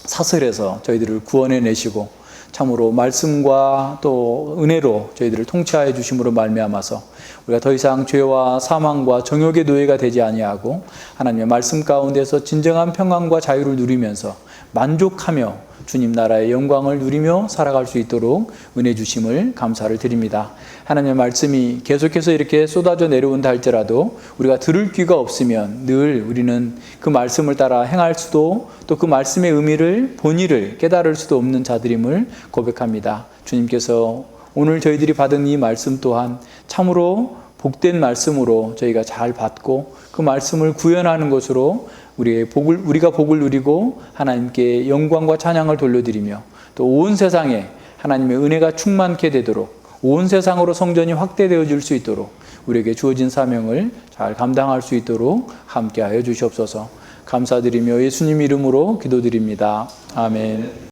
Speaker 1: 사슬에서 저희들을 구원해 내시고 참으로 말씀과 또 은혜로 저희들을 통치하여 주심으로 말미암아서 우리가 더 이상 죄와 사망과 정욕의 노예가 되지 아니하고 하나님의 말씀 가운데서 진정한 평안과 자유를 누리면서 만족하며 주님 나라의 영광을 누리며 살아갈 수 있도록 은혜 주심을 감사를 드립니다. 하나님의 말씀이 계속해서 이렇게 쏟아져 내려온다 할지라도 우리가 들을 귀가 없으면 늘 우리는 그 말씀을 따라 행할 수도 또 그 말씀의 의미를 본의를 깨달을 수도 없는 자들임을 고백합니다. 주님께서 오늘 저희들이 받은 이 말씀 또한 참으로 복된 말씀으로 저희가 잘 받고 그 말씀을 구현하는 것으로 우리가 복을 누리고 하나님께 영광과 찬양을 돌려드리며 또 온 세상에 하나님의 은혜가 충만케 되도록 온 세상으로 성전이 확대되어 줄 수 있도록 우리에게 주어진 사명을 잘 감당할 수 있도록 함께하여 주시옵소서. 감사드리며 예수님 이름으로 기도드립니다. 아멘.